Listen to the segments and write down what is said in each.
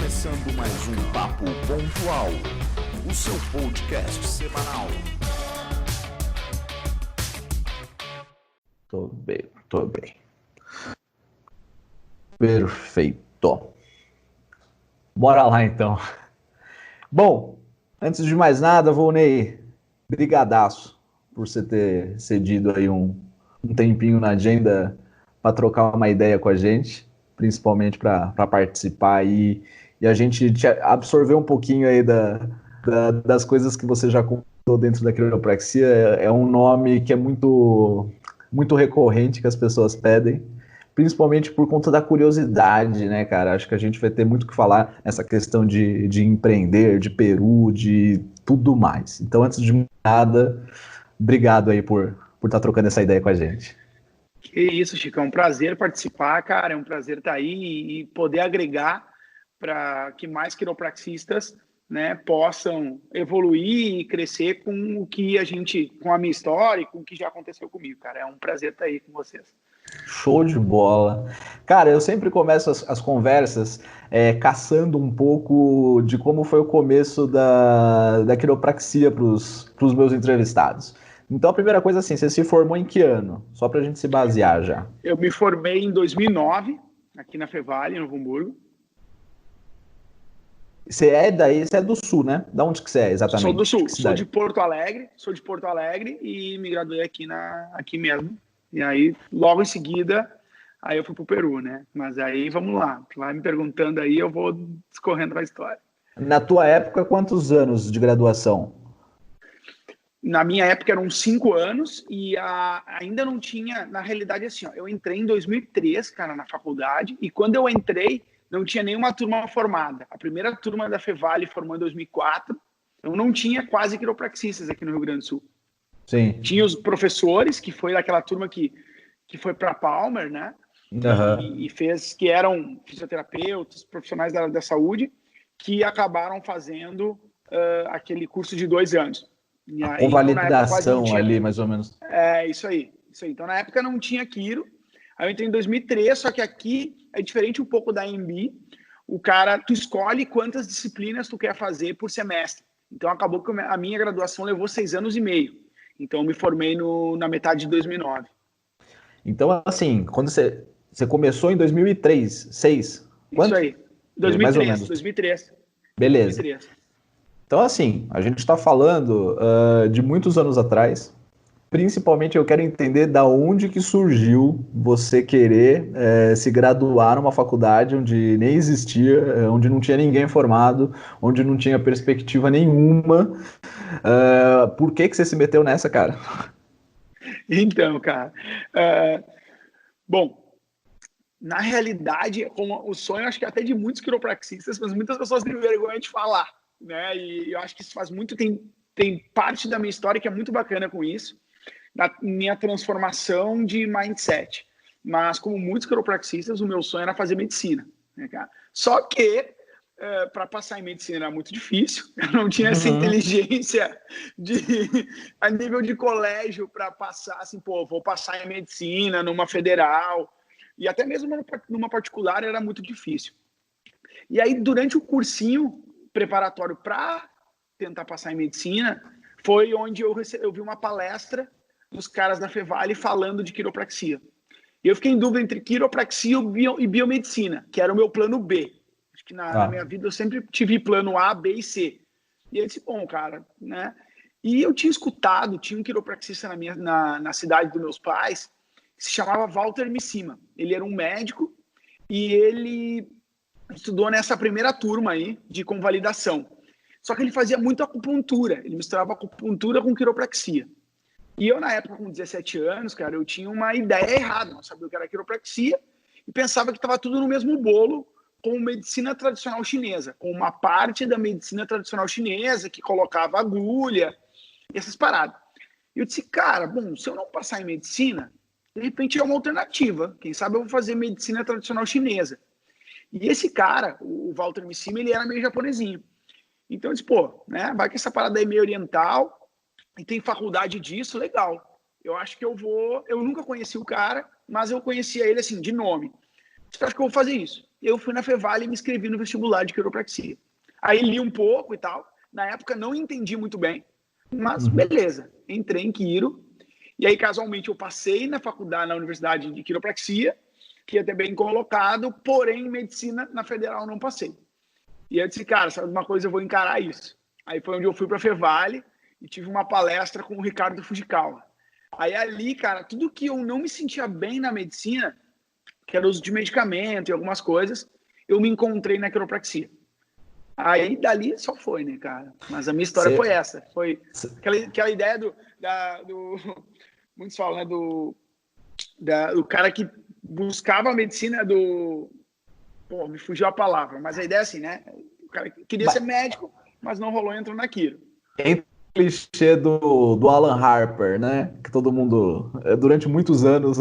começando mais um Papo Pontual, o seu podcast semanal. Tô bem. Perfeito. Bora lá, então. Bom, antes de mais nada, Volney, brigadaço por você ter cedido aí um tempinho na agenda para trocar uma ideia com a gente, principalmente para participar aí e a gente absorver um pouquinho aí das coisas que você já contou dentro da quiropraxia. É um nome que é muito recorrente que as pessoas pedem, principalmente por conta da curiosidade, né, cara? Acho que a gente vai ter muito o que falar nessa questão de empreender, de Peru, de tudo mais. Então, antes de nada, obrigado aí por estar trocando essa ideia com a gente. Que isso, Chico, é um prazer participar, cara, é um prazer estar aí e poder agregar para que mais quiropraxistas, né, possam evoluir e crescer com o que com a minha história e com o que já aconteceu comigo, cara. É um prazer estar aí com vocês. Show de bola. Cara, eu sempre começo as conversas caçando um pouco de como foi o começo da quiropraxia para os meus entrevistados. Então, a primeira coisa, assim, você se formou em que ano? Só para a gente se basear já. Eu me formei em 2009, aqui na Fevale, em Novo Hamburgo. Você é do Sul, né? Da onde que você é, exatamente? Sou do Sul, sou de Porto Alegre e me graduei aqui mesmo. E aí, logo em seguida, aí eu fui pro Peru, né? Mas aí, vamos lá. Tu vai me perguntando aí, eu vou discorrendo a história. Na tua época, quantos anos de graduação? Na minha época eram 5 anos e ainda não tinha, na realidade, assim, ó, eu entrei em 2003, cara, na faculdade, e quando eu entrei, não tinha nenhuma turma formada. A primeira turma da Fevale formou em 2004, então não tinha quase quiropraxistas aqui no Rio Grande do Sul. Sim. Tinha os professores, que foi daquela turma que foi para Palmer, né? Uhum. E que eram fisioterapeutas, profissionais da área da saúde, que acabaram fazendo aquele curso de 2 anos. E a aí, convalidação então, ali, mais ou menos. É, isso aí. Então, na época não tinha quiro. Aí eu entrei em 2003, só que aqui é diferente um pouco da AMB. Tu escolhe quantas disciplinas tu quer fazer por semestre. Então, acabou que a minha graduação levou 6 anos e meio. Então, eu me formei na metade de 2009. Então, assim, quando você começou em 2003, 6? Quanto? Isso aí. 2003, mais ou menos. 2003. Beleza. 2003. Então, assim, a gente está falando de muitos anos atrás. Principalmente eu quero entender da onde que surgiu você querer se graduar numa faculdade onde nem existia, onde não tinha ninguém formado, onde não tinha perspectiva nenhuma. Por que você se meteu nessa, cara? Então, cara, bom, na realidade, o sonho, acho que até de muitos quiropraxistas, mas muitas pessoas têm vergonha de falar, né? E eu acho que isso faz muito, tem parte da minha história que é muito bacana com isso, na minha transformação de mindset. Mas, como muitos quiropraxistas, o meu sonho era fazer medicina, né, cara? Só que, para passar em medicina era muito difícil, eu não tinha essa inteligência a nível de colégio para passar, assim, vou passar em medicina numa federal, e até mesmo numa particular era muito difícil. E aí, durante o cursinho preparatório para tentar passar em medicina, foi onde eu vi uma palestra dos caras da Fevale falando de quiropraxia. E eu fiquei em dúvida entre quiropraxia e biomedicina, que era o meu plano B. Acho que na minha vida eu sempre tive plano A, B e C. E eu disse, bom, cara, né? E eu tinha um quiropraxista na cidade dos meus pais, que se chamava Walter Missima. Ele era um médico e ele estudou nessa primeira turma aí de convalidação. Só que ele fazia muito acupuntura, ele misturava acupuntura com quiropraxia. E eu, na época, com 17 anos, cara, eu tinha uma ideia errada, não sabia o que era quiropraxia, e pensava que estava tudo no mesmo bolo com medicina tradicional chinesa, com uma parte da medicina tradicional chinesa que colocava agulha e essas paradas. E eu disse, cara, bom, se eu não passar em medicina, de repente é uma alternativa. Quem sabe eu vou fazer medicina tradicional chinesa. E esse cara, o Walter Missima, ele era meio japonesinho. Então eu disse, né, vai que essa parada aí é meio oriental, e tem faculdade disso, legal. Eu acho que eu nunca conheci o cara, mas eu conhecia ele, assim, de nome. eu acho que eu vou fazer isso. Eu fui na Fevale e me inscrevi no vestibular de quiropraxia. Aí li um pouco e tal. Na época não entendi muito bem, mas beleza. Entrei em quiro. E aí, casualmente, eu passei na faculdade, na Universidade de Quiropraxia, que ia ter bem colocado, porém, em medicina, na Federal, não passei. E eu disse, cara, sabe uma coisa, eu vou encarar isso. Aí foi onde eu fui para a Fevale e tive uma palestra com o Ricardo Fujikawa. Aí ali, cara, tudo que eu não me sentia bem na medicina, que era uso de medicamento e algumas coisas, eu me encontrei na quiropraxia. Aí dali só foi, né, cara? Mas a minha história foi essa. Foi aquela ideia do muitos falam, né, do cara que buscava a medicina do... Pô, me fugiu a palavra, mas a ideia é assim, né? O cara queria ser médico, mas não rolou, entrou na quiro. Entre o clichê do Alan Harper, né? Que todo mundo, durante muitos anos,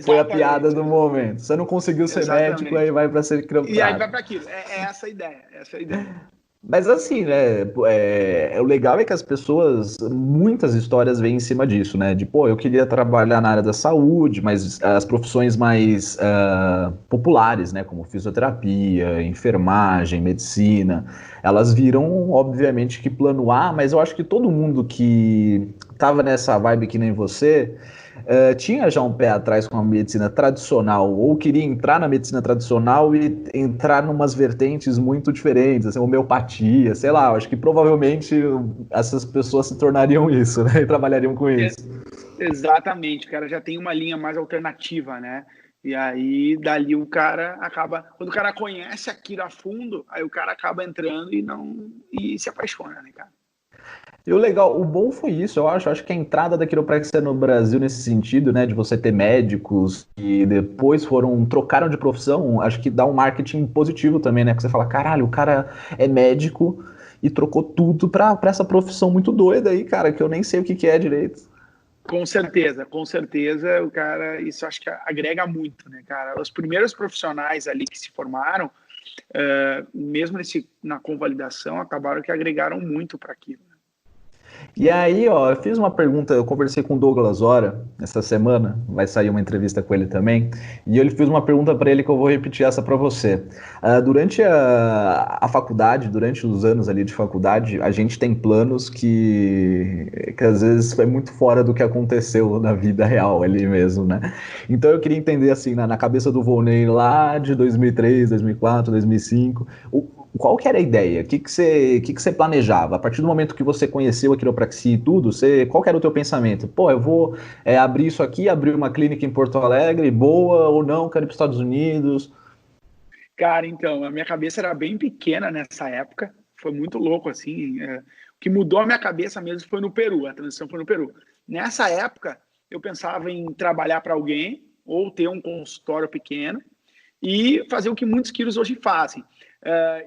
foi a piada do momento. Você não conseguiu ser médico, aí vai para ser quiroprata. E aí vai para aquilo. É essa a ideia, essa é a ideia. Mas assim, né, o legal é que as pessoas, muitas histórias vêm em cima disso, né, de, pô, eu queria trabalhar na área da saúde, mas as profissões mais populares, né, como fisioterapia, enfermagem, medicina, elas viram, obviamente, que plano A, mas eu acho que todo mundo que tava nessa vibe que nem você... tinha já um pé atrás com a medicina tradicional, ou queria entrar na medicina tradicional e entrar numas vertentes muito diferentes, assim, homeopatia, sei lá, acho que provavelmente essas pessoas se tornariam isso, né, e trabalhariam com isso. Exatamente, cara, já tem uma linha mais alternativa, né, e aí dali o cara acaba, quando o cara conhece aquilo a fundo, aí o cara acaba entrando e se apaixona, né, cara. E o legal, o bom foi isso, eu acho que a entrada da quiropraxia no Brasil nesse sentido, né, de você ter médicos que depois trocaram de profissão, acho que dá um marketing positivo também, né, porque você fala, caralho, o cara é médico e trocou tudo pra essa profissão muito doida aí, cara, que eu nem sei o que é direito. Com certeza, o cara, isso acho que agrega muito, né, cara, os primeiros profissionais ali que se formaram, mesmo na convalidação, acabaram que agregaram muito para aquilo. E aí, ó, eu fiz uma pergunta, eu conversei com o Douglas Hora essa semana, vai sair uma entrevista com ele também, e eu fiz uma pergunta para ele que eu vou repetir essa para você. Durante a faculdade, durante os anos ali de faculdade, a gente tem planos que às vezes foi muito fora do que aconteceu na vida real ali mesmo, né? Então eu queria entender, assim, na cabeça do Volney lá de 2003, 2004, 2005, qual que era a ideia? O que você planejava? A partir do momento que você conheceu a quiropraxia e tudo, qual que era o teu pensamento? Pô, eu vou abrir isso aqui, abrir uma clínica em Porto Alegre, boa ou não, quero ir para os Estados Unidos? Cara, então, a minha cabeça era bem pequena nessa época, foi muito louco, assim, o que mudou a minha cabeça mesmo foi no Peru, a transição foi no Peru. Nessa época, eu pensava em trabalhar para alguém, ou ter um consultório pequeno, e fazer o que muitos quiros hoje fazem.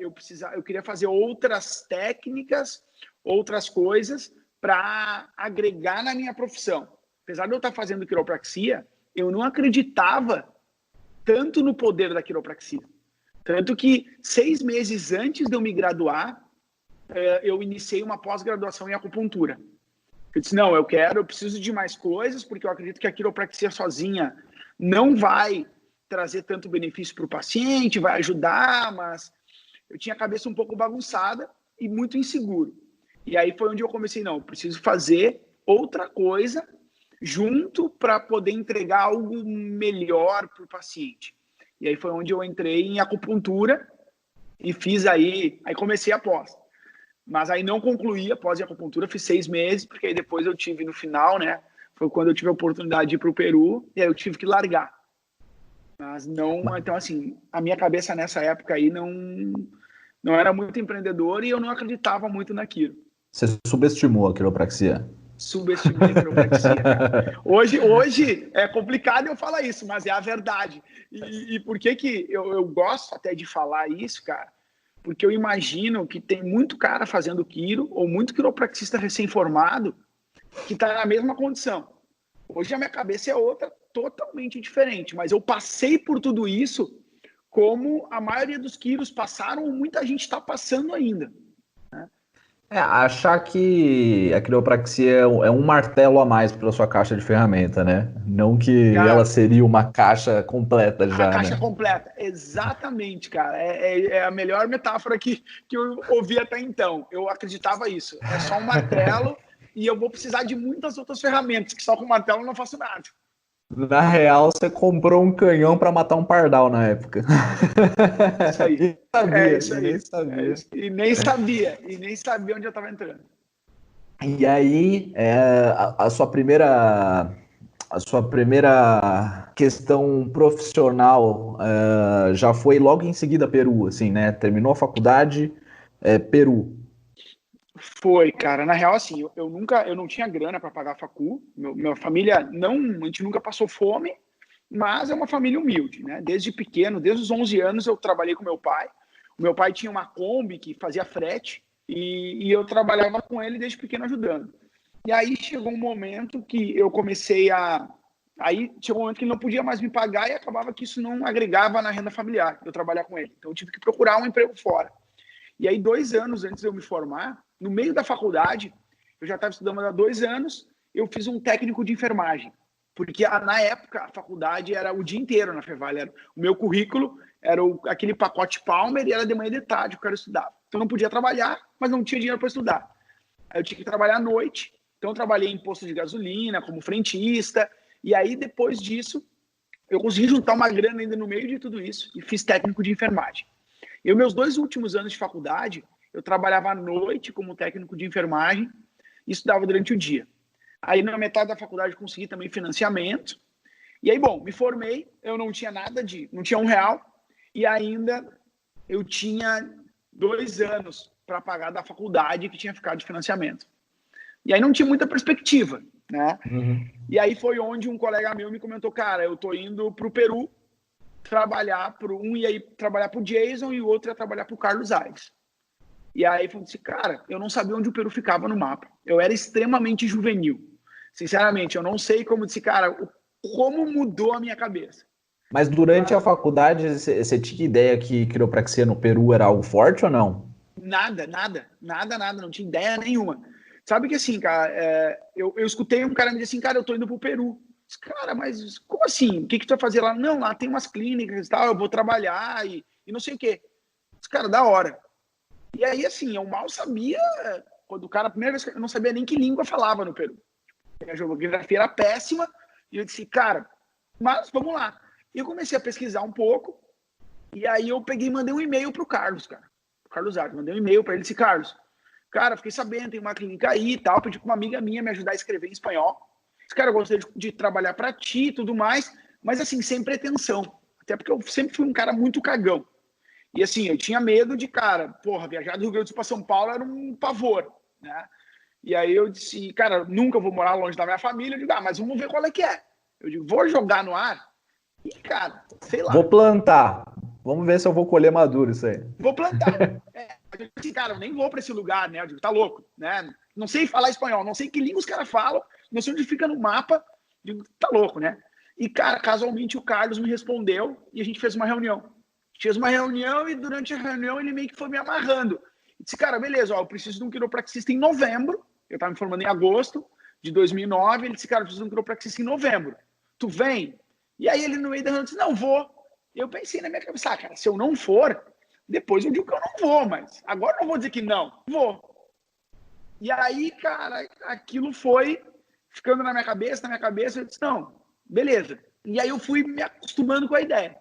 Eu queria fazer outras técnicas, outras coisas para agregar na minha profissão. Apesar de eu estar fazendo quiropraxia, eu não acreditava tanto no poder da quiropraxia. Tanto que 6 meses antes de eu me graduar, eu iniciei uma pós-graduação em acupuntura. Eu disse, não, eu preciso de mais coisas, porque eu acredito que a quiropraxia sozinha não vai trazer tanto benefício para o paciente, vai ajudar, mas eu tinha a cabeça um pouco bagunçada e muito inseguro. E aí foi onde eu comecei, não, eu preciso fazer outra coisa junto para poder entregar algo melhor para o paciente. E aí foi onde eu entrei em acupuntura e fiz aí comecei a pós. Mas aí não concluí a pós de acupuntura, fiz 6 meses, porque aí depois eu tive no final, né, foi quando eu tive a oportunidade de ir para o Peru, e aí eu tive que largar. Mas não, então assim, a minha cabeça nessa época aí não era muito empreendedora e eu não acreditava muito naquilo. Você subestimou a quiropraxia? Subestimei a quiropraxia, cara. Hoje é complicado eu falar isso, mas é a verdade. E por que eu gosto até de falar isso, cara? Porque eu imagino que tem muito cara fazendo quiro, ou muito quiropraxista recém-formado, que está na mesma condição. Hoje a minha cabeça é outra, totalmente diferente, mas eu passei por tudo isso como a maioria dos quiros passaram, ou muita gente está passando ainda. Né? Achar que a quiropraxia é um martelo a mais para sua caixa de ferramenta, né? Não que ela Cara, seria uma caixa completa a já, caixa né? completa, exatamente, cara. É a melhor metáfora que eu ouvi até então. Eu acreditava isso. É só um martelo e eu vou precisar de muitas outras ferramentas, que só com martelo eu não faço nada. Na real, você comprou um canhão para matar um pardal na época. Isso aí. E É sabia, isso e nem aí. É sabia. isso. E nem sabia onde eu estava entrando. E aí, a sua primeira questão profissional já foi logo em seguida Peru, assim, né? Terminou a faculdade, Peru. Foi, cara. Na real, assim, eu não tinha grana para pagar a facul. Minha família não, a gente nunca passou fome, mas é uma família humilde, né? Desde pequeno, desde os 11 anos eu trabalhei com meu pai. O meu pai tinha uma Kombi que fazia frete e eu trabalhava com ele desde pequeno ajudando. E aí chegou um momento que eu comecei a aí chegou um momento que ele não podia mais me pagar e acabava que isso não agregava na renda familiar, eu trabalhar com ele. Então eu tive que procurar um emprego fora. E aí, 2 anos antes de eu me formar, no meio da faculdade, eu já estava estudando há 2 anos, eu fiz um técnico de enfermagem. Porque na época a faculdade era o dia inteiro na Fevale. O meu currículo era aquele pacote Palmer e era de manhã e de tarde que o cara estudava. Então eu não podia trabalhar, mas não tinha dinheiro para estudar. Aí eu tinha que trabalhar à noite. Então eu trabalhei em posto de gasolina, como frentista. E aí depois disso, eu consegui juntar uma grana ainda no meio de tudo isso e fiz técnico de enfermagem. Eu, meus 2 últimos anos de faculdade, eu trabalhava à noite como técnico de enfermagem e estudava durante o dia. Aí, na metade da faculdade, consegui também financiamento. E aí, bom, me formei, eu não tinha não tinha R$ 1, e ainda eu tinha 2 anos para pagar da faculdade que tinha ficado de financiamento. E aí não tinha muita perspectiva, né? Uhum. E aí foi onde um colega meu me comentou, cara, eu tô indo pro Peru trabalhar um ia ir trabalhar pro Jason e o outro ia trabalhar pro Carlos Aires. E aí falei assim, cara, eu não sabia onde o Peru ficava no mapa. Eu era extremamente juvenil. Sinceramente, eu não sei como disse, cara, como mudou a minha cabeça. Mas durante a faculdade, você tinha ideia que quiropraxia no Peru era algo forte ou não? Nada, não tinha ideia nenhuma. Sabe que assim, cara, eu escutei um cara me dizer assim, cara, eu tô indo pro Peru. Cara, mas como assim? O que tu vai fazer lá? Não, lá tem umas clínicas e tal, eu vou trabalhar e não sei o quê. Cara, da hora. E aí, assim, eu mal sabia, quando o cara, a primeira vez que eu não sabia nem que língua falava no Peru. A geografia era péssima, e eu disse, cara, mas vamos lá. E eu comecei a pesquisar um pouco, e aí eu peguei e mandei um e-mail pro Carlos, cara. O Carlos Arco, mandei um e-mail para ele, disse, Carlos, cara, fiquei sabendo, tem uma clínica aí e tal, pedi pra uma amiga minha me ajudar a escrever em espanhol. Disse, cara, eu gostaria de trabalhar para ti e tudo mais, mas assim, sem pretensão. Até porque eu sempre fui um cara muito cagão. E assim, eu tinha medo de, cara, porra, viajar do Rio Grande do Sul para São Paulo era um pavor, né? E aí eu disse, cara, nunca vou morar longe da minha família. Eu digo, mas vamos ver qual é que é. Eu digo, vou jogar no ar e, cara, sei lá. Vou plantar. Vamos ver se eu vou colher maduro isso aí. Vou plantar. Eu disse, cara, eu nem vou para esse lugar, né? Eu digo, tá louco, né? Não sei falar espanhol, não sei que língua os caras falam, não sei onde fica no mapa. Eu digo, tá louco, né? E, cara, casualmente o Carlos me respondeu e a gente fez uma reunião. Fez uma reunião e durante a reunião ele meio que foi me amarrando. E disse, cara, beleza, ó, eu preciso de um quiropraxista em novembro. Eu estava me formando em agosto de 2009. Ele disse, cara, eu preciso de um quiropraxista em novembro. Tu vem? E aí ele no meio da reunião disse, não, vou. Eu pensei na minha cabeça, cara, se eu não for, depois eu digo que eu não vou, mas agora eu não vou dizer que não, vou. E aí, cara, aquilo foi ficando na minha cabeça, eu disse, não, beleza. E aí eu fui me acostumando com a ideia.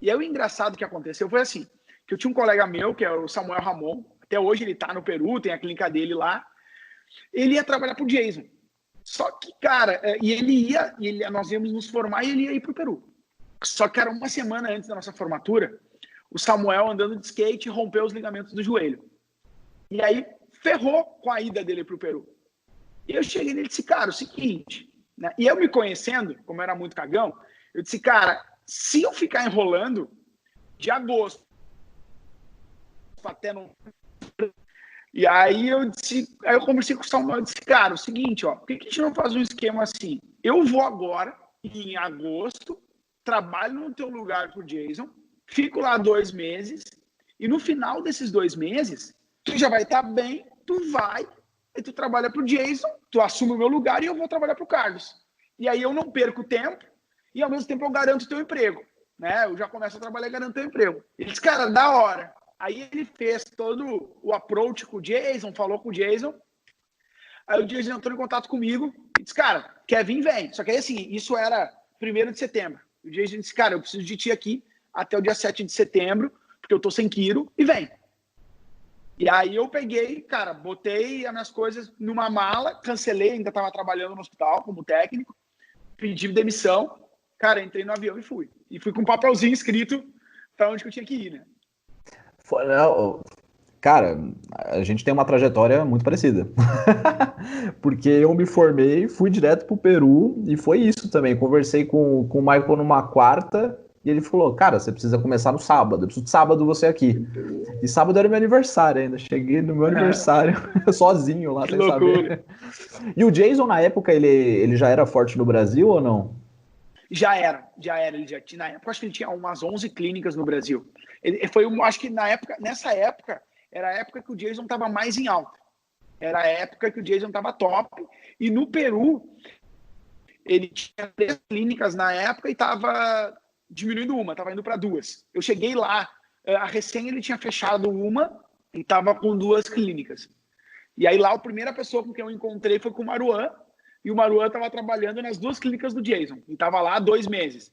E aí o engraçado que aconteceu foi assim, que eu tinha um colega meu, que é o Samuel Ramon, até hoje ele tá no Peru, tem a clínica dele lá, ele ia trabalhar pro Jason. Só que, cara, nós íamos nos formar e ele ia ir pro Peru. Só que era uma semana antes da nossa formatura, o Samuel andando de skate rompeu os ligamentos do joelho. E aí ferrou com a ida dele pro Peru. E eu cheguei nele e disse, cara, o seguinte, né? E eu me conhecendo, como eu era muito cagão, eu disse, cara, se eu ficar enrolando de agosto até no... E aí eu conversei com o Samuel e disse, cara, o seguinte, ó, por que a gente não faz um esquema assim? Eu vou agora, em agosto, trabalho no teu lugar com o Jason, fico lá 2 meses, e no final desses 2 meses, tu já vai estar bem, tu vai e tu trabalha pro Jason, tu assume o meu lugar e eu vou trabalhar pro Carlos. E aí eu não perco tempo e ao mesmo tempo eu garanto o teu emprego, né? Eu já começo a trabalhar e garanto o teu emprego. Ele disse, cara, da hora. Aí ele fez todo o approach com o Jason, falou com o Jason. Aí o Jason entrou em contato comigo e disse, cara, quer vir, vem. Só que aí, assim, isso era 1º de setembro. O Jason disse, cara, eu preciso de ti aqui até o dia 7 de setembro, porque eu tô sem Quiro, e vem. E aí eu peguei, cara, botei as minhas coisas numa mala, cancelei, ainda tava trabalhando no hospital como técnico, pedi demissão, cara, entrei no avião e fui. E fui com um papelzinho escrito para onde que eu tinha que ir, né? Cara, a gente tem uma trajetória muito parecida. Porque eu me formei, fui direto pro Peru e foi isso também. Conversei com o Michael numa quarta e ele falou, cara, você precisa começar no sábado. Eu preciso de sábado você aqui. E sábado era meu aniversário ainda. Cheguei no meu aniversário sozinho lá, que sem loucura. saber. E o Jason, na época, ele já era forte no Brasil ou não? Já era. Ele já tinha, na época, acho que ele tinha umas 11 clínicas no Brasil. Ele foi, acho que nessa época, era a época que o Jason estava mais em alta. Era a época que o Jason estava top. E no Peru, ele tinha 3 clínicas na época e estava diminuindo uma, estava indo para 2. Eu cheguei lá, a recém ele tinha fechado uma e estava com 2 clínicas. E aí lá a primeira pessoa com quem eu encontrei foi com o Maruan. E o Maruan estava trabalhando nas 2 clínicas do Jason. E estava lá há 2 meses.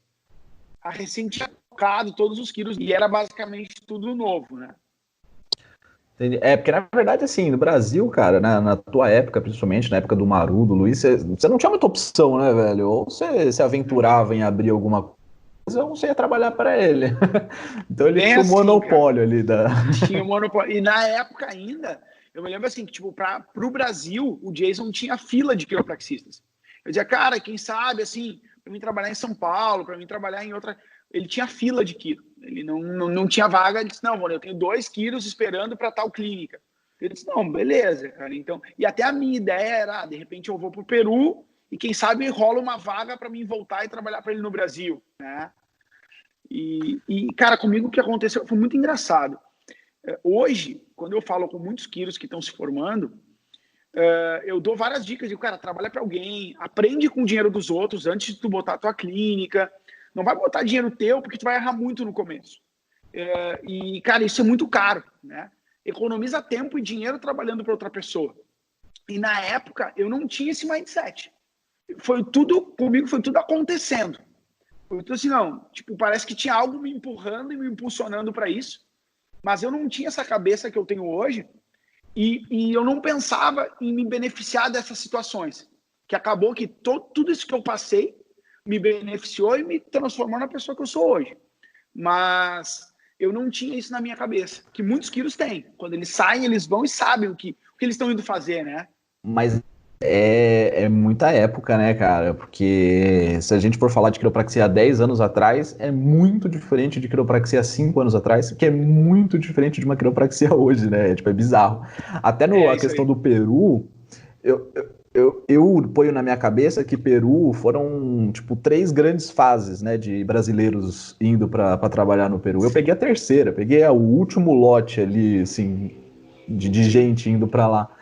A recém tinha tocado todos os quilos e era basicamente tudo novo, né? Entendi. É, porque na verdade, assim, no Brasil, cara, na tua época, principalmente, na época do Maru, do Luiz, você não tinha muita opção, né, velho? Ou você se aventurava em abrir alguma coisa, ou você ia trabalhar para ele. Então ele Bem tinha um assim, monopólio cara. ali da... Tinha um monopólio. E na época ainda, eu me lembro assim, que tipo, pro Brasil, o Jason tinha fila de quiropraxistas. Eu dizia, cara, quem sabe, assim, para mim trabalhar em São Paulo, para mim trabalhar em outra... Ele tinha fila de quiro. Ele não tinha vaga. Ele disse, não, mano, eu tenho 2 quilos esperando para tal clínica. Ele disse, não, beleza, cara. Então, e até a minha ideia era, de repente eu vou pro Peru e quem sabe rola uma vaga para mim voltar e trabalhar para ele no Brasil, né? E, cara, comigo o que aconteceu foi muito engraçado. Hoje, quando eu falo com muitos quilos que estão se formando, eu dou várias dicas de, cara, trabalha para alguém, aprende com o dinheiro dos outros antes de tu botar a tua clínica. Não vai botar dinheiro teu, porque tu vai errar muito no começo. E, cara, isso é muito caro, né? Economiza tempo e dinheiro trabalhando para outra pessoa. E na época, eu não tinha esse mindset. Comigo foi tudo acontecendo. Foi tudo assim, não, tipo, parece que tinha algo me empurrando e me impulsionando para isso, mas eu não tinha essa cabeça que eu tenho hoje e eu não pensava em me beneficiar dessas situações. Que acabou que tudo isso que eu passei me beneficiou e me transformou na pessoa que eu sou hoje. Mas eu não tinha isso na minha cabeça, que muitos quilos têm. Quando eles saem, eles vão e sabem o que eles estão indo fazer, né? Mas é muita época, né, cara? Porque se a gente for falar de quiropraxia há 10 anos atrás, é muito diferente de quiropraxia há 5 anos atrás, que é muito diferente de uma quiropraxia hoje, né? Tipo, é bizarro. Até a questão do Peru, eu ponho na minha cabeça que Peru foram, tipo, 3 grandes fases, né, de brasileiros indo para trabalhar no Peru. Eu peguei a terceira, peguei o último lote ali, assim, de gente indo para lá.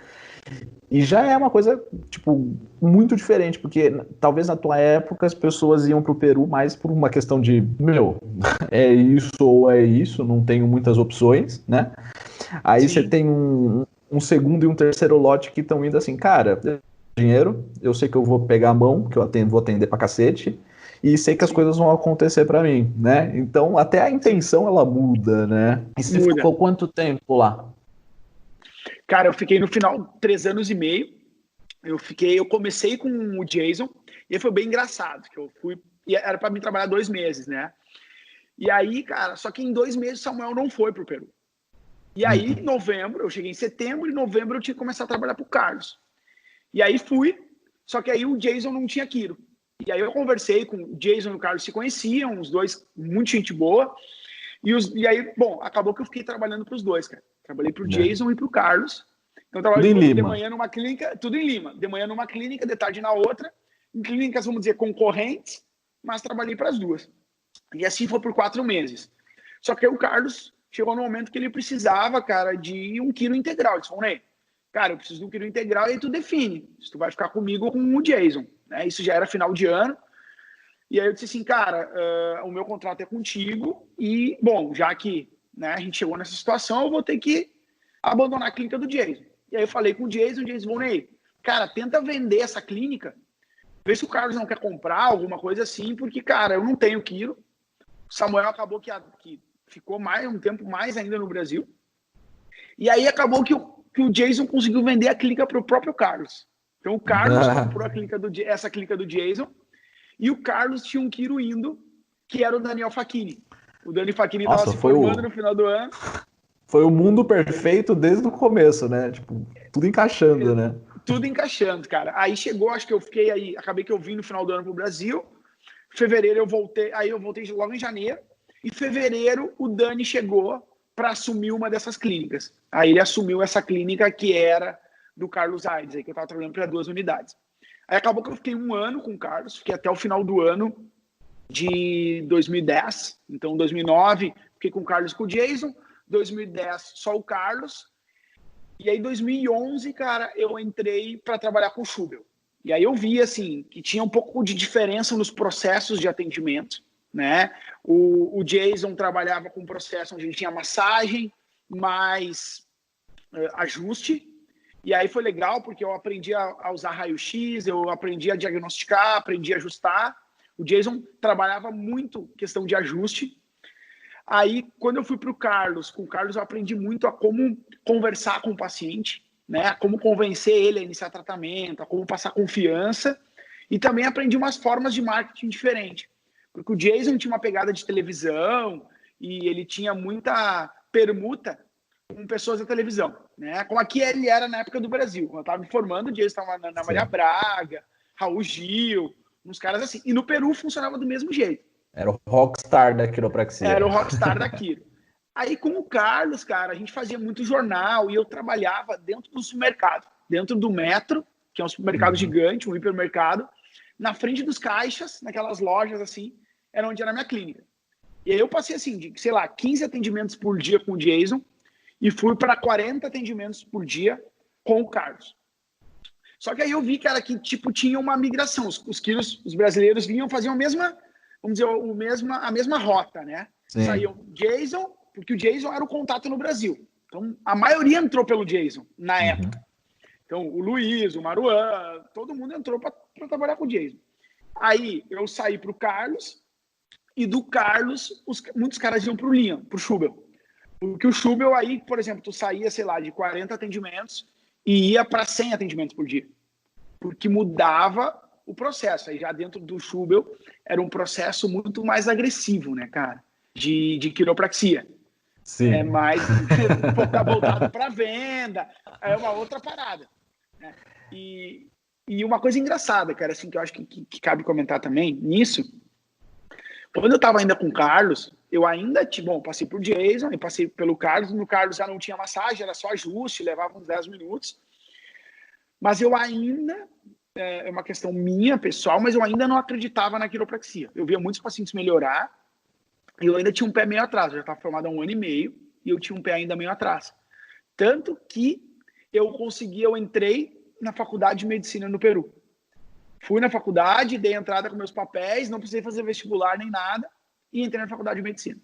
E já é uma coisa, tipo, muito diferente, porque talvez na tua época as pessoas iam pro Peru mais por uma questão de, é isso ou é isso, não tenho muitas opções, né? Aí Sim. Você tem um segundo e um terceiro lote que estão indo assim, cara, dinheiro, eu sei que eu vou pegar a mão, que eu vou atender pra cacete, e sei que as coisas vão acontecer pra mim, né? Então até a intenção ela muda, né? E você ficou quanto tempo lá? Cara, eu fiquei no final 3 anos e meio. Eu comecei com o Jason e foi bem engraçado, que eu fui, e era para mim trabalhar 2 meses, né? E aí, cara, só que em 2 meses Samuel não foi pro Peru. E aí, em novembro, eu cheguei em setembro, e em novembro eu tinha que começar a trabalhar pro Carlos. E aí fui, só que aí o Jason não tinha quiro. E aí eu conversei com o Jason e o Carlos, se conheciam, os dois, muito gente boa. E aí, bom, acabou que eu fiquei trabalhando para os dois, cara. Trabalhei para o Jason e para o Carlos. Então, trabalhei de manhã numa clínica, tudo em Lima. De manhã numa clínica, de tarde na outra. Em clínicas, vamos dizer, concorrentes, mas trabalhei para as duas. E assim foi por 4 meses. Só que aí o Carlos chegou no momento que ele precisava, cara, de 1 quilo integral. Ele disse, Ney, cara, eu preciso de um quilo integral, e aí tu define se tu vai ficar comigo ou com o Jason, né? Isso já era final de ano. E aí eu disse assim, cara, o meu contrato é contigo e, bom, já que, né, a gente chegou nessa situação, eu vou ter que abandonar a clínica do Jason. E aí eu falei com o Jason Volney, cara, tenta vender essa clínica, vê se o Carlos não quer comprar, alguma coisa assim, porque, cara, eu não tenho quilo. O Samuel acabou que ficou um tempo mais ainda no Brasil. E aí acabou que o Jason conseguiu vender a clínica para o próprio Carlos. Então o Carlos comprou essa clínica do Jason, e o Carlos tinha um quilo indo, que era o Daniel Facchini. O Dani Facchini estava se formando no final do ano. Foi o mundo perfeito desde o começo, né? Tipo, tudo encaixando, né? Tudo encaixando, cara. Aí chegou, acho que eu fiquei aí, acabei que eu vim no final do ano pro Brasil. Fevereiro eu voltei logo em janeiro. E fevereiro o Dani chegou para assumir uma dessas clínicas. Aí ele assumiu essa clínica que era do Carlos Aires, aí que eu estava trabalhando para 2 unidades. Aí acabou que eu fiquei 1 ano com o Carlos, fiquei até o final do ano de 2010. Então, 2009, fiquei com o Carlos e com o Jason. 2010, só o Carlos. E aí, 2011, cara, eu entrei para trabalhar com o Schubel. E aí eu vi, assim, que tinha um pouco de diferença nos processos de atendimento, né? O Jason trabalhava com um processo onde ele tinha massagem, mais ajuste. E aí foi legal, porque eu aprendi a usar raio-x, eu aprendi a diagnosticar, aprendi a ajustar. O Jason trabalhava muito questão de ajuste. Aí, quando eu fui para com o Carlos eu aprendi muito a como conversar com o paciente, né? A como convencer ele a iniciar tratamento, a como passar confiança. E também aprendi umas formas de marketing diferentes. Porque o Jason tinha uma pegada de televisão e ele tinha muita permuta com pessoas da televisão, né? Como aqui ele era na época do Brasil. Quando eu estava me formando, o Jason estava na Maria Braga, Raul Gil, uns caras assim. E no Peru funcionava do mesmo jeito. Era o rockstar da quiropraxia. Era o rockstar da quiro. Aí com o Carlos, cara, a gente fazia muito jornal e eu trabalhava dentro do supermercado, dentro do Metro, que é um supermercado gigante, um hipermercado, na frente dos caixas, naquelas lojas assim, era onde era a minha clínica. E aí eu passei assim, de, sei lá, 15 atendimentos por dia com o Jason e fui para 40 atendimentos por dia com o Carlos. Só que aí eu vi, cara, que tipo tinha uma migração. Os quilos, os brasileiros vinham, faziam a mesma, vamos dizer, a mesma rota, né? Sim. Saiu Jason, porque o Jason era o contato no Brasil. Então, a maioria entrou pelo Jason, na época. Então, o Luiz, o Maruan, todo mundo entrou para trabalhar com o Jason. Aí, eu saí para o Carlos, e do Carlos, muitos caras iam para o Liam, para o Schubel. Porque o Schubel aí, por exemplo, tu saía, sei lá, de 40 atendimentos e ia para 100 atendimentos por dia. Porque mudava o processo. Aí já dentro do Schubel era um processo muito mais agressivo, né, cara? De quiropraxia. Sim. É mais voltado para venda, é uma outra parada. Né? E uma coisa engraçada, cara, assim, que eu acho que cabe comentar também nisso, quando eu tava ainda com o Carlos, eu ainda, passei por Jason, eu passei pelo Carlos, no Carlos já não tinha massagem, era só ajuste, levava uns 10 minutos, mas eu ainda, é uma questão minha, pessoal, mas eu ainda não acreditava na quiropraxia. Eu via muitos pacientes melhorar, e eu ainda tinha um pé meio atrás, eu já estava formado há 1 ano e meio, e eu tinha um pé ainda meio atrás. Tanto que eu entrei na faculdade de medicina no Peru. Fui na faculdade, dei entrada com meus papéis, não precisei fazer vestibular nem nada, e entrei na faculdade de medicina.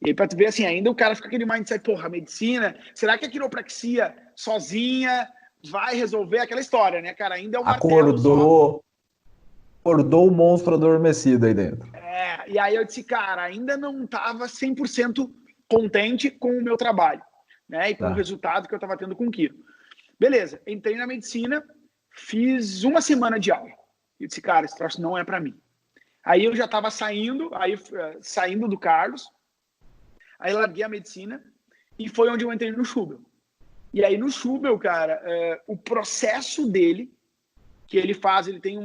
E aí, pra tu ver, assim, ainda o cara fica aquele mindset, porra, medicina, será que a quiropraxia sozinha vai resolver aquela história, né, cara? Ainda é um martelo só. Acordou o monstro adormecido aí dentro. E aí eu disse, cara, ainda não estava 100% contente com o meu trabalho, né? E com o resultado que eu estava tendo com o Quiro. Beleza, entrei na medicina, fiz 1 semana de aula. E disse, cara, esse troço não é para mim. Aí eu já estava saindo do Carlos, aí larguei a medicina e foi onde eu entrei no Schubel. E aí no Schubel, cara, o processo dele, que ele faz, ele tem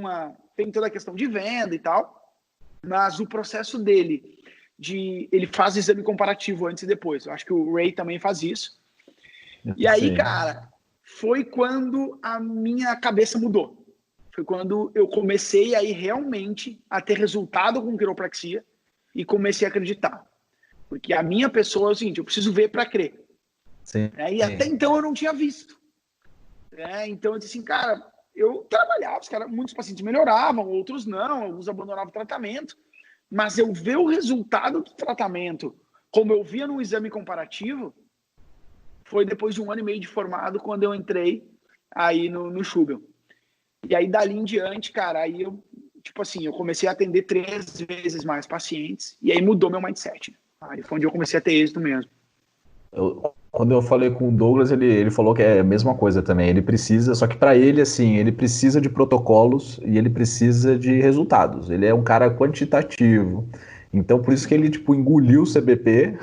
toda a questão de venda e tal, mas o processo dele, ele faz exame comparativo antes e depois. Eu acho que o Ray também faz isso. E aí, sim, cara, foi quando a minha cabeça mudou. Foi quando eu comecei aí realmente a ter resultado com quiropraxia e comecei a acreditar. Porque a minha pessoa é o seguinte, eu preciso ver para crer. Sim, e até então eu não tinha visto. Então, eu disse assim, cara, eu trabalhava, muitos pacientes melhoravam, outros não, alguns abandonavam o tratamento, mas eu ver o resultado do tratamento, como eu via no exame comparativo, foi depois de 1 ano e meio de formado, quando eu entrei aí no Schubel. E aí, dali em diante, cara, aí eu, tipo assim, eu comecei a atender 3 vezes mais pacientes, e aí mudou meu mindset. Aí foi onde eu comecei a ter êxito mesmo. Quando eu falei com o Douglas, ele falou que é a mesma coisa também. Ele precisa, só que para ele, assim, ele precisa de protocolos e ele precisa de resultados. Ele é um cara quantitativo. Então, por isso que ele, tipo, engoliu o CBP